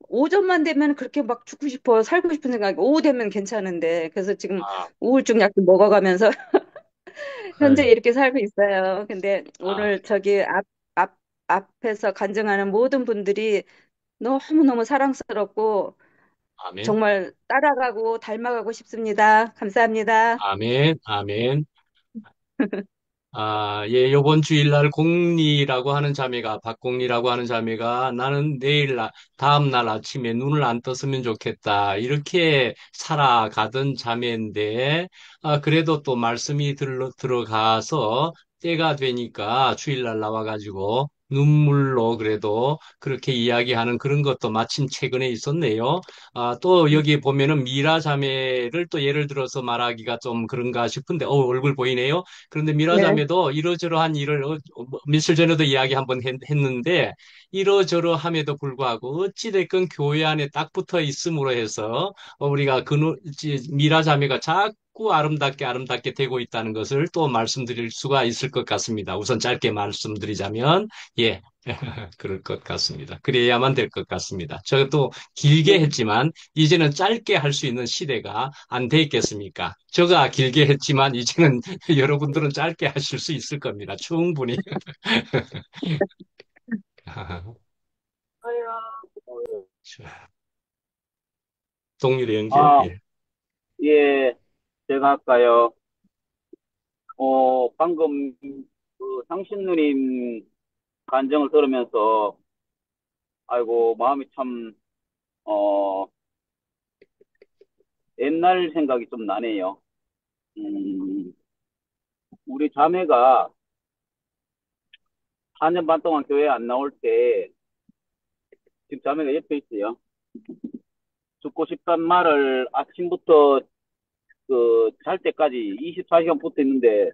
오전만 되면 그렇게 막 죽고 싶어 살고 싶은 생각이 오후 되면 괜찮은데 그래서 지금 아, 우울증 약도 먹어가면서 현재 아이, 이렇게 살고 있어요. 근데 아, 오늘 저기 앞에서 간증하는 모든 분들이 너무너무 사랑스럽고 아멘. 정말 따라가고 닮아가고 싶습니다. 감사합니다. 아멘. 아멘. 아, 예, 요번 주일날 공리라고 하는 자매가, 박공리라고 하는 자매가 나는 다음 날 아침에 눈을 안 떴으면 좋겠다. 이렇게 살아가던 자매인데, 그래도 또 말씀이 들어가서 때가 되니까 주일날 나와가지고 눈물로 그래도 그렇게 이야기하는 그런 것도 마침 최근에 있었네요. 또 여기 보면은 미라 자매를 또 예를 들어서 말하기가 좀 그런가 싶은데, 얼굴 보이네요. 그런데 네. 미라자매도 이러저러한 일을 며칠 전에도 이야기 한번 했는데 이러저러함에도 불구하고 어찌됐건 교회 안에 딱 붙어 있음으로 해서 우리가 미라자매가 자꾸 아름답게 아름답게 되고 있다는 것을 또 말씀드릴 수가 있을 것 같습니다. 우선 짧게 말씀드리자면 예. 그럴 것 같습니다. 그래야만 될 것 같습니다. 저도 길게 네. 했지만 이제는 짧게 할 수 있는 시대가 안 돼 있겠습니까? 저가 길게 했지만 이제는 여러분들은 짧게 하실 수 있을 겁니다. 충분히. 자, 동일의 연결. 아, 예. 예, 제가 할까요? 방금 그 상신 누님 간증을 들으면서, 아이고, 마음이 참, 어, 옛날 생각이 좀 나네요. 음, 우리 자매가 4년 반 동안 교회 안 나올 때, 지금 자매가 옆에 있어요. 죽고 싶단 말을 아침부터 잘 때까지 24시간 붙어 있는데,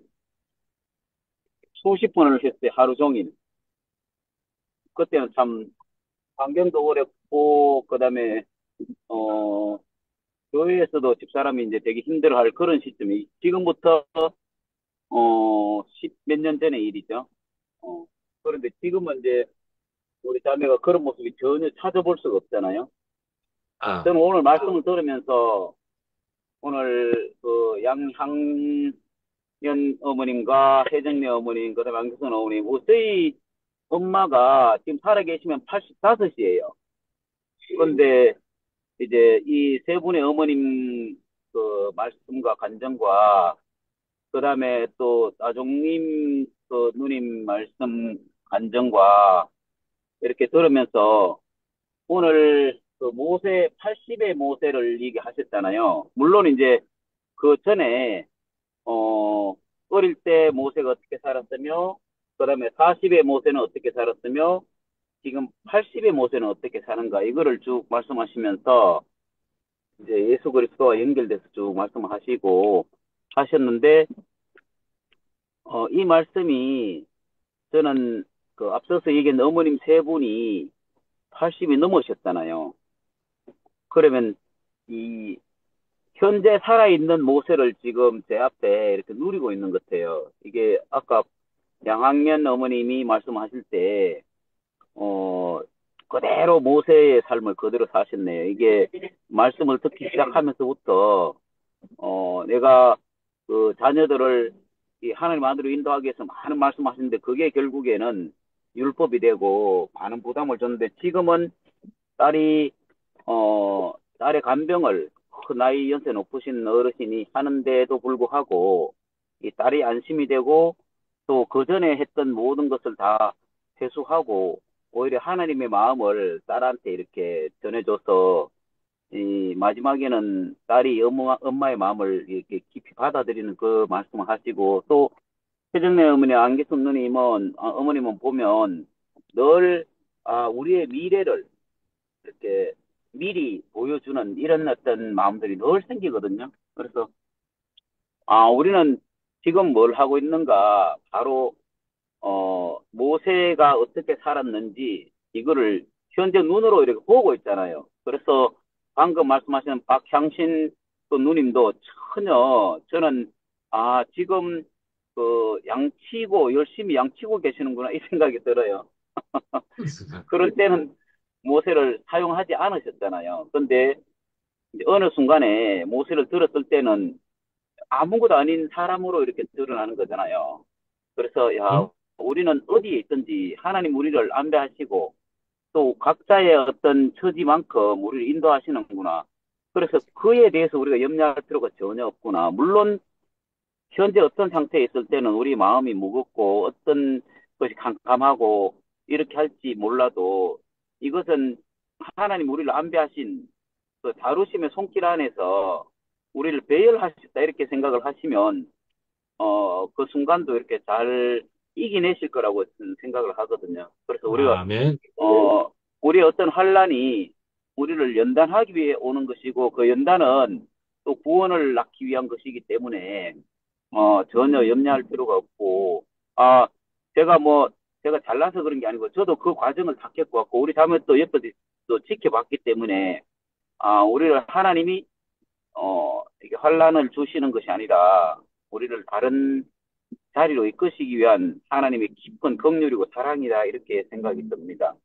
수십 번을 했어요, 하루 종일. 그때는 참, 환경도 어렵고, 그 다음에, 어, 교회에서도 집사람이 이제 되게 힘들어할 그런 시점이 지금부터 십 몇 년 전의 일이죠. 어, 그런데 지금은 이제 우리 자매가 그런 모습이 전혀 찾아볼 수가 없잖아요. 아, 저는 오늘 말씀을 들으면서 오늘 그 양향 어머님과 혜정네 어머님, 그다음에 안교선 어머님, 저희 엄마가 지금 살아계시면 85이에요. 그런데 이제 이 세 분의 어머님 그 말씀과 간증과 그다음에 또 나종님 그 누님 말씀 간증과 이렇게 들으면서 오늘 그 모세 80의 모세를 얘기하셨잖아요. 물론 이제 그 전에 어릴 때 모세가 어떻게 살았으며 그다음에 40의 모세는 어떻게 살았으며 지금 80의 모세는 어떻게 사는가 이거를 쭉 말씀하시면서 이제 예수 그리스도와 연결돼서 쭉 말씀하시고 하셨는데 이 말씀이 저는 그 앞서서 얘기한 어머님 세 분이 80이 넘으셨잖아요. 그러면 이 현재 살아있는 모세를 지금 제 앞에 이렇게 누리고 있는 것 같아요. 이게 아까 양학년 어머님이 말씀하실 때, 그대로 모세의 삶을 그대로 사셨네요. 이게 말씀을 듣기 시작하면서부터, 내가 그 자녀들을 이 하나님 안으로 인도하기 위해서 많은 말씀하시는데 그게 결국에는 율법이 되고 많은 부담을 줬는데 지금은 딸이 딸의 간병을 그 나이 연세 높으신 어르신이 하는데도 불구하고 이 딸이 안심이 되고 또 그 전에 했던 모든 것을 다 회수하고 오히려 하나님의 마음을 딸한테 이렇게 전해줘서 이 마지막에는 딸이 엄마의 마음을 이렇게 깊이 받아들이는 그 말씀을 하시고 또 최정래 어머니 안기순 누님은 어머님은 보면 늘 우리의 미래를 이렇게 미리 보여주는 이런 어떤 마음들이 늘 생기거든요. 그래서 우리는 지금 뭘 하고 있는가 바로 모세가 어떻게 살았는지 이거를 현재 눈으로 이렇게 보고 있잖아요. 그래서 방금 말씀하신 박향신 그 누님도 전혀 저는 지금 그 양치고 열심히 양치고 계시는구나 이 생각이 들어요. 그럴 때는 모세를 사용하지 않으셨잖아요. 근데 이제 어느 순간에 모세를 들었을 때는 아무것도 아닌 사람으로 이렇게 드러나는 거잖아요. 그래서 야, 음? 우리는 어디에 있든지 하나님 우리를 안배하시고 또 각자의 어떤 처지만큼 우리를 인도하시는구나. 그래서 그에 대해서 우리가 염려할 필요가 전혀 없구나. 물론 현재 어떤 상태에 있을 때는 우리 마음이 무겁고 어떤 것이 캄캄하고 이렇게 할지 몰라도 이것은 하나님 우리를 안배하신 그 다루심의 손길 안에서 우리를 배열하셨다 이렇게 생각을 하시면 그 순간도 이렇게 잘 이겨내실 거라고 저는 생각을 하거든요. 그래서 우리가 아멘. 우리의 어떤 환란이 우리를 연단하기 위해 오는 것이고 그 연단은 또 구원을 낳기 위한 것이기 때문에 전혀 염려할 필요가 없고 제가 제가 잘나서 그런 게 아니고 저도 그 과정을 다 겪어왔고 우리 자매 또 옆에서 또 지켜봤기 때문에 우리를 하나님이 이게 환란을 주시는 것이 아니라 우리를 다른 자리로 이끄시기 위한 하나님의 깊은 긍휼이고 사랑이다 이렇게 생각이 듭니다.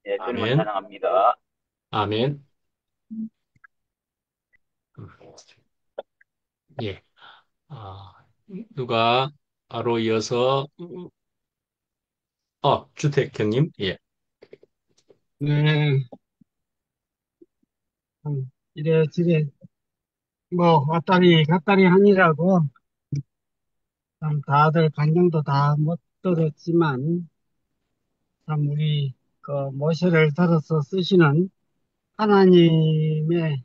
예, 주님을 아멘. 찬양합니다. 아멘. 예. 아, 누가 바로 이어서, 주택형님? 예. 네, 이래저래, 뭐, 왔다리 갔다리 하니라고, 참 다들 간증도 다 못 들었지만, 참 우리, 모세를 들어서 쓰시는 하나님의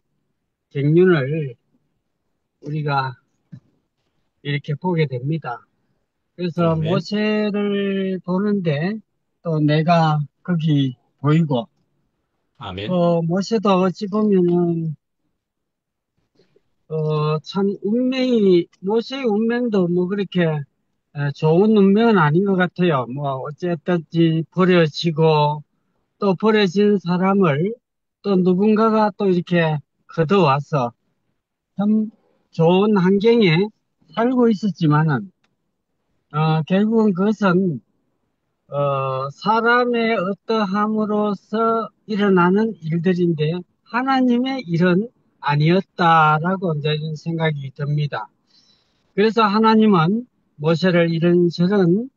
경륜을 우리가 이렇게 보게 됩니다. 그래서 아멘. 모세를 보는데, 또 내가 거기 보이고, 아멘. 또 모세도 어찌 보면은, 참, 모세의 운명도 뭐 그렇게 좋은 운명은 아닌 것 같아요. 뭐, 어쨌든지 버려지고, 또 버려진 사람을 또 누군가가 또 이렇게 걷어와서 참 좋은 환경에 살고 있었지만은, 결국은 그것은, 사람의 어떠함으로써 일어나는 일들인데, 하나님의 일은 아니었다라고 이제 생각이 듭니다. 그래서 하나님은 모세를 이런저런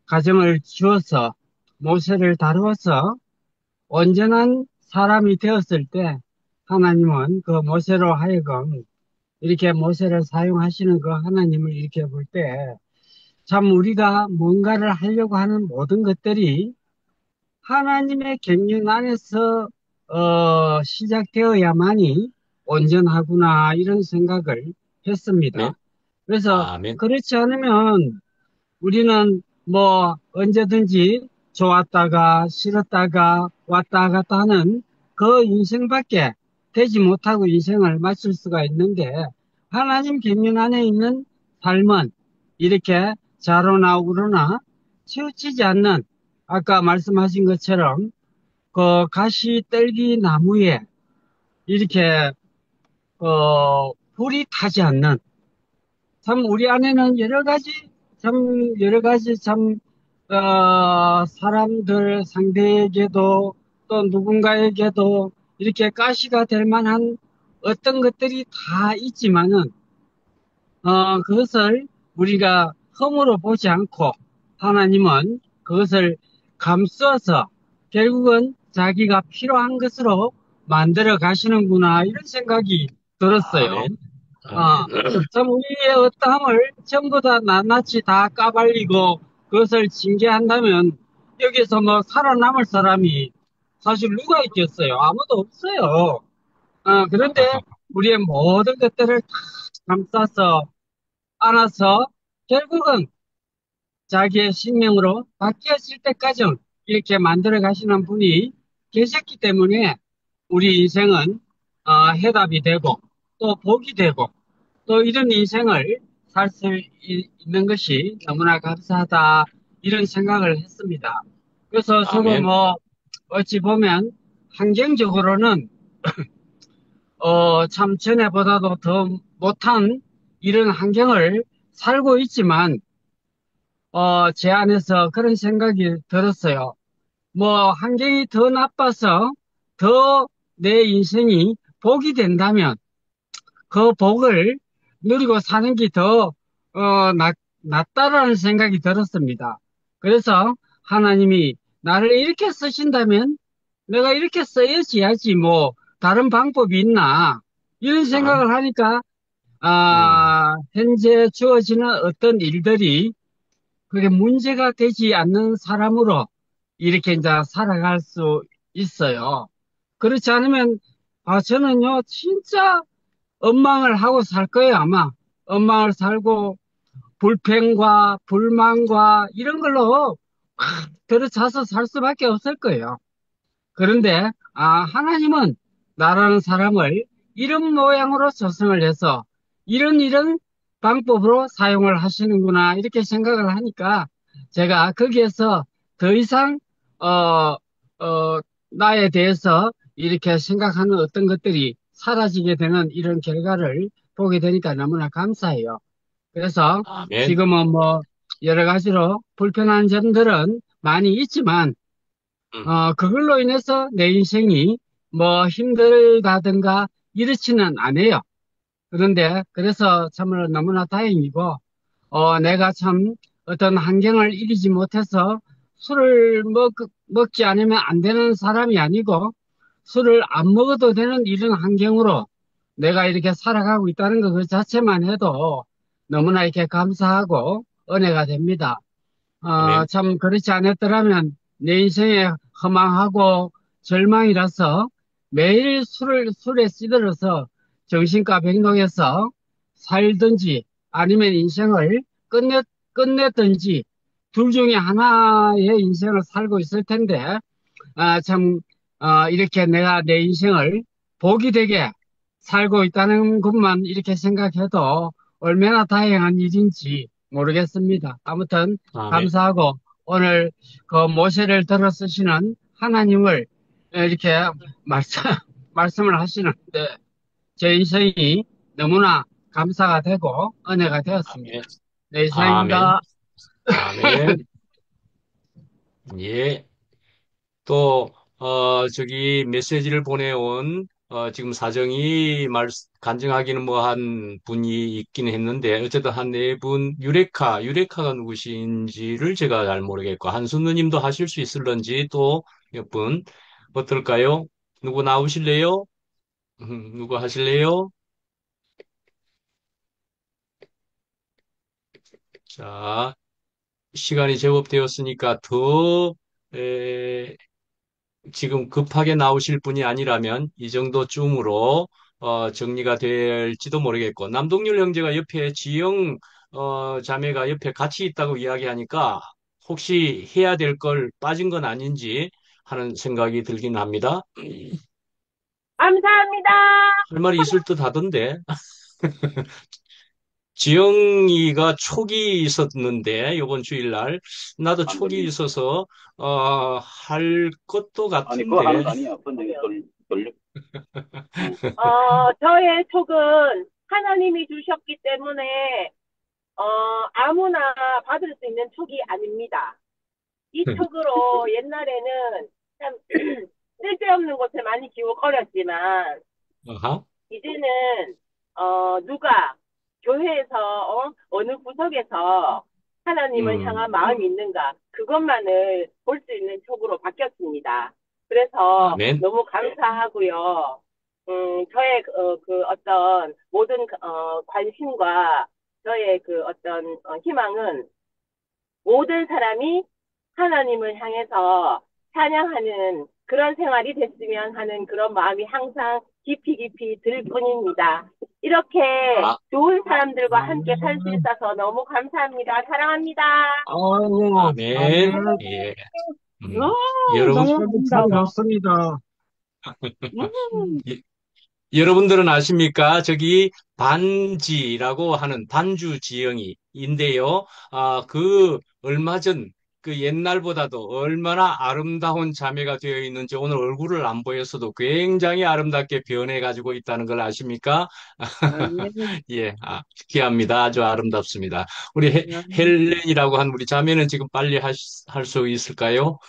가정을 주어서 모세를 다루어서 온전한 사람이 되었을 때 하나님은 그 모세로 하여금 이렇게 모세를 사용하시는 그 하나님을 이렇게 볼 때 참 우리가 뭔가를 하려고 하는 모든 것들이 하나님의 경륜 안에서 시작되어야만이 온전하구나 이런 생각을 아멘. 했습니다. 그래서 아멘. 그렇지 않으면 우리는 뭐 언제든지 좋았다가 싫었다가 왔다 갔다 하는 그 인생밖에 되지 못하고 인생을 마칠 수가 있는데 하나님 계명 안에 있는 삶은 이렇게 좌로나 우로나 치우치지 않는 아까 말씀하신 것처럼 그 가시 떨기 나무에 이렇게 불이 타지 않는 참 우리 안에는 여러 가지 사람들 상대에게도 또 누군가에게도 이렇게 가시가 될 만한 어떤 것들이 다 있지만은 그것을 우리가 흠으로 보지 않고 하나님은 그것을 감싸서 결국은 자기가 필요한 것으로 만들어 가시는구나 이런 생각이 들었어요. 아멘. 아, 아멘. 참 우리의 어떠함을 전부 다 낱낱이 다 까발리고 그것을 징계한다면 여기서 뭐 살아남을 사람이 사실 누가 있겠어요? 아무도 없어요. 그런데 우리의 모든 것들을 다 감싸서 안아서 결국은 자기의 생명으로 바뀌어질 때까지 이렇게 만들어 가시는 분이 계셨기 때문에 우리 인생은 해답이 되고 또 복이 되고 또 이런 인생을 살 수 있는 것이 너무나 감사하다 이런 생각을 했습니다. 그래서 저도 아멘. 뭐 어찌 보면 환경적으로는 참 전에보다도 더 못한 이런 환경을 살고 있지만 제 안에서 그런 생각이 들었어요. 뭐 환경이 더 나빠서 더 내 인생이 복이 된다면 그 복을 누리고 사는 게 더, 낫다라는 생각이 들었습니다. 그래서 하나님이 나를 이렇게 쓰신다면 내가 이렇게 써야지, 뭐, 다른 방법이 있나. 이런 아, 생각을 하니까, 음, 현재 주어지는 어떤 일들이 그게 문제가 되지 않는 사람으로 이렇게 이제 살아갈 수 있어요. 그렇지 않으면, 저는요, 진짜 엉망을 하고 살 거예요, 아마. 엉망을 살고, 불평과 불만과 이런 걸로 확 들어차서 살 수밖에 없을 거예요. 그런데, 하나님은 나라는 사람을 이런 모양으로 조성을 해서 이런 방법으로 사용을 하시는구나, 이렇게 생각을 하니까 제가 거기에서 더 이상, 어, 나에 대해서 이렇게 생각하는 어떤 것들이 사라지게 되는 이런 결과를 보게 되니까 너무나 감사해요. 그래서 아멘. 지금은 뭐 여러 가지로 불편한 점들은 많이 있지만 음, 그걸로 인해서 내 인생이 뭐 힘들다든가 이렇지는 않아요. 그런데 그래서 참으로 너무나 다행이고, 내가 참 어떤 환경을 이기지 못해서 술을 먹지 않으면 안 되는 사람이 아니고, 술을 안 먹어도 되는 이런 환경으로 내가 이렇게 살아가고 있다는 것 그 자체만 해도 너무나 이렇게 감사하고 은혜가 됩니다. 아멘. 참 그렇지 않았더라면 내 인생에 허망하고 절망이라서 매일 술에 시들어서 정신과 병동에서 살든지 아니면 인생을 끝냈든지 둘 중에 하나의 인생을 살고 있을 텐데, 참, 이렇게 내가 내 인생을 복이 되게 살고 있다는 것만 이렇게 생각해도 얼마나 다행한 일인지 모르겠습니다. 아무튼 아멘. 감사하고 오늘 그 모세를 들어 쓰시는 하나님을 이렇게 말씀, 말씀을 하시는데 제 인생이 너무나 감사가 되고 은혜가 되었습니다. 아멘. 네, 아멘. 이상입니다. 아멘. 예. 또, 저기 메시지를 보내온 지금 사정이 간증하기는 뭐 한 분이 있긴 했는데, 어쨌든 한 네 분, 유레카가 누구신지를 제가 잘 모르겠고, 한순 누님도 하실 수 있을런지 또 몇 분, 어떨까요? 누구 나오실래요? 누구 하실래요? 자, 시간이 제법 되었으니까 에, 지금 급하게 나오실 분이 아니라면 이 정도쯤으로 정리가 될지도 모르겠고, 남동률 형제가 옆에 지영 자매가 옆에 같이 있다고 이야기하니까 혹시 해야 될 걸 빠진 건 아닌지 하는 생각이 들긴 합니다. 감사합니다. 할 말이 있을 듯 하던데. 지영이가 촉이 있었는데, 이번 주일날. 나도 안 촉이 들리. 있어서, 할 것도 아니, 그거 하는 같은데. 거 아니야. 근데 돌려. 응. 저의 촉은 하나님이 주셨기 때문에, 아무나 받을 수 있는 촉이 아닙니다. 이 촉으로 옛날에는 참 쓸데없는 곳에 많이 기웃거렸지만, 아하. 이제는 누가 교회에서 어느 구석에서 하나님을 향한 음, 마음이 있는가 그것만을 볼 수 있는 촉으로 바뀌었습니다. 그래서 아멘. 너무 감사하고요. 저의 그 어떤 모든 관심과 저의 그 어떤 희망은 모든 사람이 하나님을 향해서 찬양하는 그런 생활이 됐으면 하는 그런 마음이 항상 깊이 깊이 들 뿐입니다. 이렇게 아, 좋은 사람들과 함께 살 수 있어서 너무 감사합니다. 사랑합니다. 아이고, 아멘. 아멘. 예. 여러분, 너무 참 아름다워. 좋습니다. 예, 여러분들은 아십니까? 저기 반지라고 하는 반주 지영이인데요. 얼마 전 그 옛날보다도 얼마나 아름다운 자매가 되어 있는지 오늘 얼굴을 안 보였어도 굉장히 아름답게 변해가지고 있다는 걸 아십니까? 아멘. 예, 기합니다. 아주 아름답습니다. 우리 헬렌이라고 한 우리 자매는 지금 빨리 할 수 있을까요?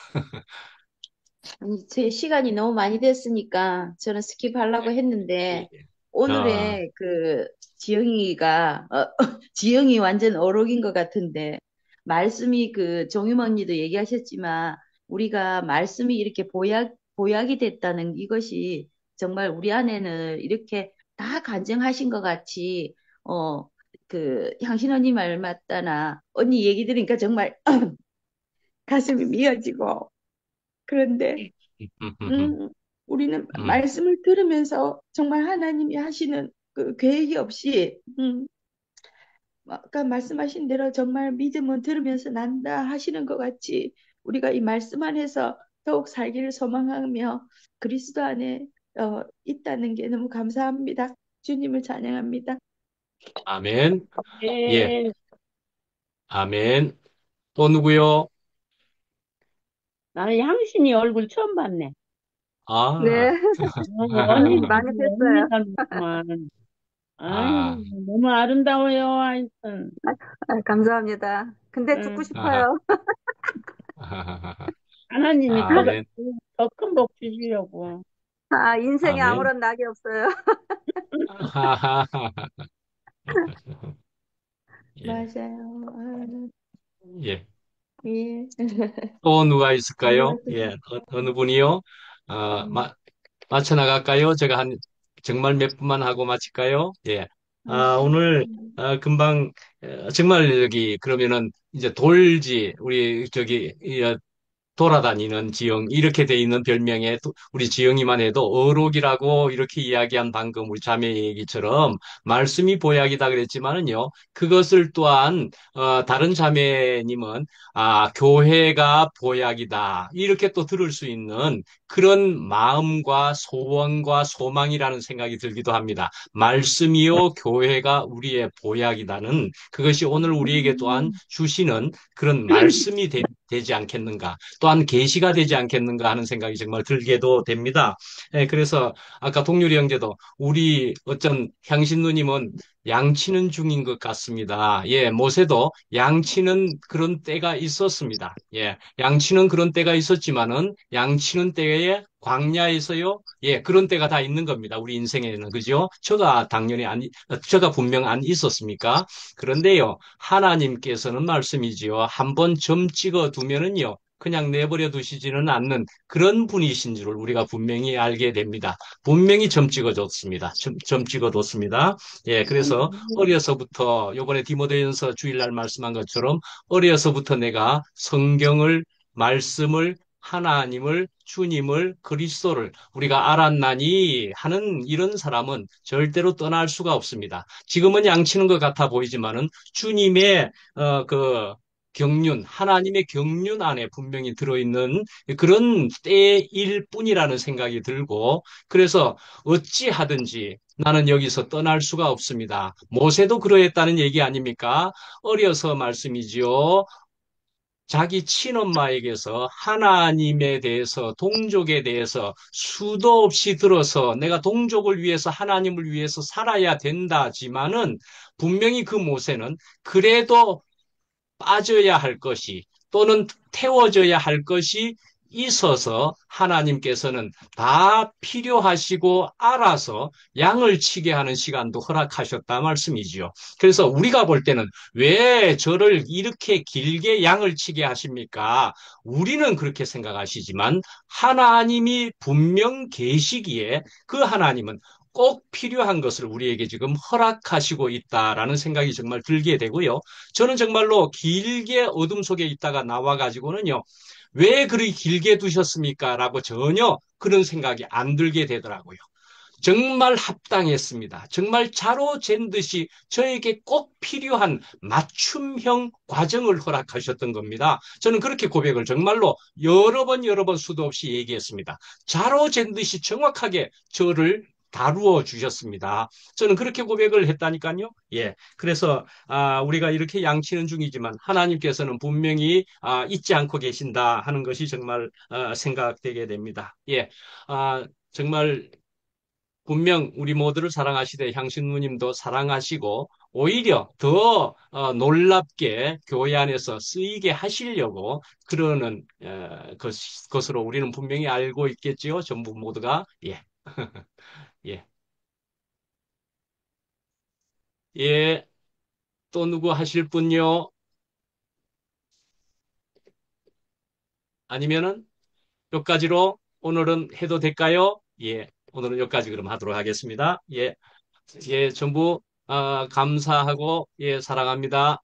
아니, 제 시간이 너무 많이 됐으니까 저는 스킵하려고 예. 했는데 아, 오늘의 그 지영이가 지영이 완전 어록인 것 같은데 말씀이 그 종임 언니도 얘기하셨지만 우리가 말씀이 이렇게 보약이 됐다는 이것이 정말 우리 안에는 이렇게 다 간증하신 것 같이 그 향신 언니 말 맞다나 언니 얘기 들으니까 정말 가슴이 미어지고 그런데 음, 우리는 음, 말씀을 들으면서 정말 하나님이 하시는 그 계획이 없이, 아까 말씀하신 대로 정말 믿음은 들으면서 난다 하시는 것 같이 우리가 이 말씀 안에서 더욱 살기를 소망하며 그리스도 안에 있다는 게 너무 감사합니다. 주님을 찬양합니다. 아멘. 예, 예. 아멘. 또 누구요? 나는 향신이 얼굴 처음 봤네. 네, 아, 언니도 많이 언니 뵀어요. 닮았구만. 아유, 아, 너무 아름다워요, 하여튼. 감사합니다. 근데 죽고 응. 아하, 싶어요. 하나님이 아멘, 더 큰 복 주시려고. 인생에 아멘. 아무런 낙이 없어요. 아하하하. 예, 맞아요. 아, 예. 예. 또 누가 있을까요? 그것은 예, 어느 분이요? 음, 맞춰 나갈까요? 제가 정말 몇 분만 하고 마칠까요? 예. 오늘, 알겠습니다. 금방, 정말 그러면은, 이제 돌지, 우리, 돌아다니는 지영, 이렇게 돼 있는 별명에 우리 지영이만 해도 어록이라고 이렇게 이야기한 방금 우리 자매 얘기처럼 말씀이 보약이다 그랬지만은요, 그것을 또한, 다른 자매님은, 교회가 보약이다. 이렇게 또 들을 수 있는 그런 마음과 소원과 소망이라는 생각이 들기도 합니다. 말씀이요, 교회가 우리의 보약이다는 그것이 오늘 우리에게 또한 주시는 그런 말씀이 되지 않겠는가. 또 또한 계시가 되지 않겠는가 하는 생각이 정말 들게도 됩니다. 예, 그래서 아까 동률이 형제도 우리 어쩐 향신 누님은 양치는 중인 것 같습니다. 예, 모세도 양치는 그런 때가 있었습니다. 예, 양치는 그런 때가 있었지만은 양치는 때에 광야에서요. 예, 그런 때가 다 있는 겁니다. 우리 인생에는 그죠? 저가 분명 안 있었습니까? 그런데요, 하나님께서는 말씀이지요. 한번 점 찍어 두면은요. 그냥 내버려 두시지는 않는 그런 분이신 줄 우리가 분명히 알게 됩니다. 분명히 점 찍어줬습니다. 점 찍어뒀습니다. 예, 그래서 어려서부터 요번에 디모데전서 주일날 말씀한 것처럼 어려서부터 내가 성경을 말씀을 하나님을 주님을 그리스도를 우리가 알았나니 하는 이런 사람은 절대로 떠날 수가 없습니다. 지금은 양치는 것 같아 보이지만은 주님의 그 경륜, 하나님의 경륜 안에 분명히 들어있는 그런 때일 뿐이라는 생각이 들고, 그래서 어찌하든지 나는 여기서 떠날 수가 없습니다. 모세도 그러했다는 얘기 아닙니까? 어려서 말씀이지요. 자기 친엄마에게서 하나님에 대해서, 동족에 대해서 수도 없이 들어서 내가 동족을 위해서, 하나님을 위해서 살아야 된다지만은 분명히 그 모세는 그래도 빠져야 할 것이 또는 태워져야 할 것이 있어서 하나님께서는 다 필요하시고 알아서 양을 치게 하는 시간도 허락하셨다 말씀이지요. 그래서 우리가 볼 때는 왜 저를 이렇게 길게 양을 치게 하십니까? 우리는 그렇게 생각하시지만 하나님이 분명 계시기에 그 하나님은 꼭 필요한 것을 우리에게 지금 허락하시고 있다라는 생각이 정말 들게 되고요. 저는 정말로 길게 어둠 속에 있다가 나와가지고는요, 왜 그리 길게 두셨습니까? 라고 전혀 그런 생각이 안 들게 되더라고요. 정말 합당했습니다. 정말 자로 잰 듯이 저에게 꼭 필요한 맞춤형 과정을 허락하셨던 겁니다. 저는 그렇게 고백을 정말로 여러 번 수도 없이 얘기했습니다. 자로 잰 듯이 정확하게 저를 다루어 주셨습니다. 저는 그렇게 고백을 했다니까요. 예. 그래서 우리가 이렇게 양치는 중이지만 하나님께서는 분명히 잊지 않고 계신다 하는 것이 정말 생각되게 됩니다. 예. 정말 분명 우리 모두를 사랑하시되 향신누님도 사랑하시고 오히려 더 놀랍게 교회 안에서 쓰이게 하시려고 그러는 것으로 우리는 분명히 알고 있겠지요. 전부 모두가. 예. 예. 예. 또 누구 하실 분요? 아니면은 여기까지로 오늘은 해도 될까요? 예. 오늘은 여기까지 그럼 하도록 하겠습니다. 예. 예. 전부 감사하고 예, 사랑합니다.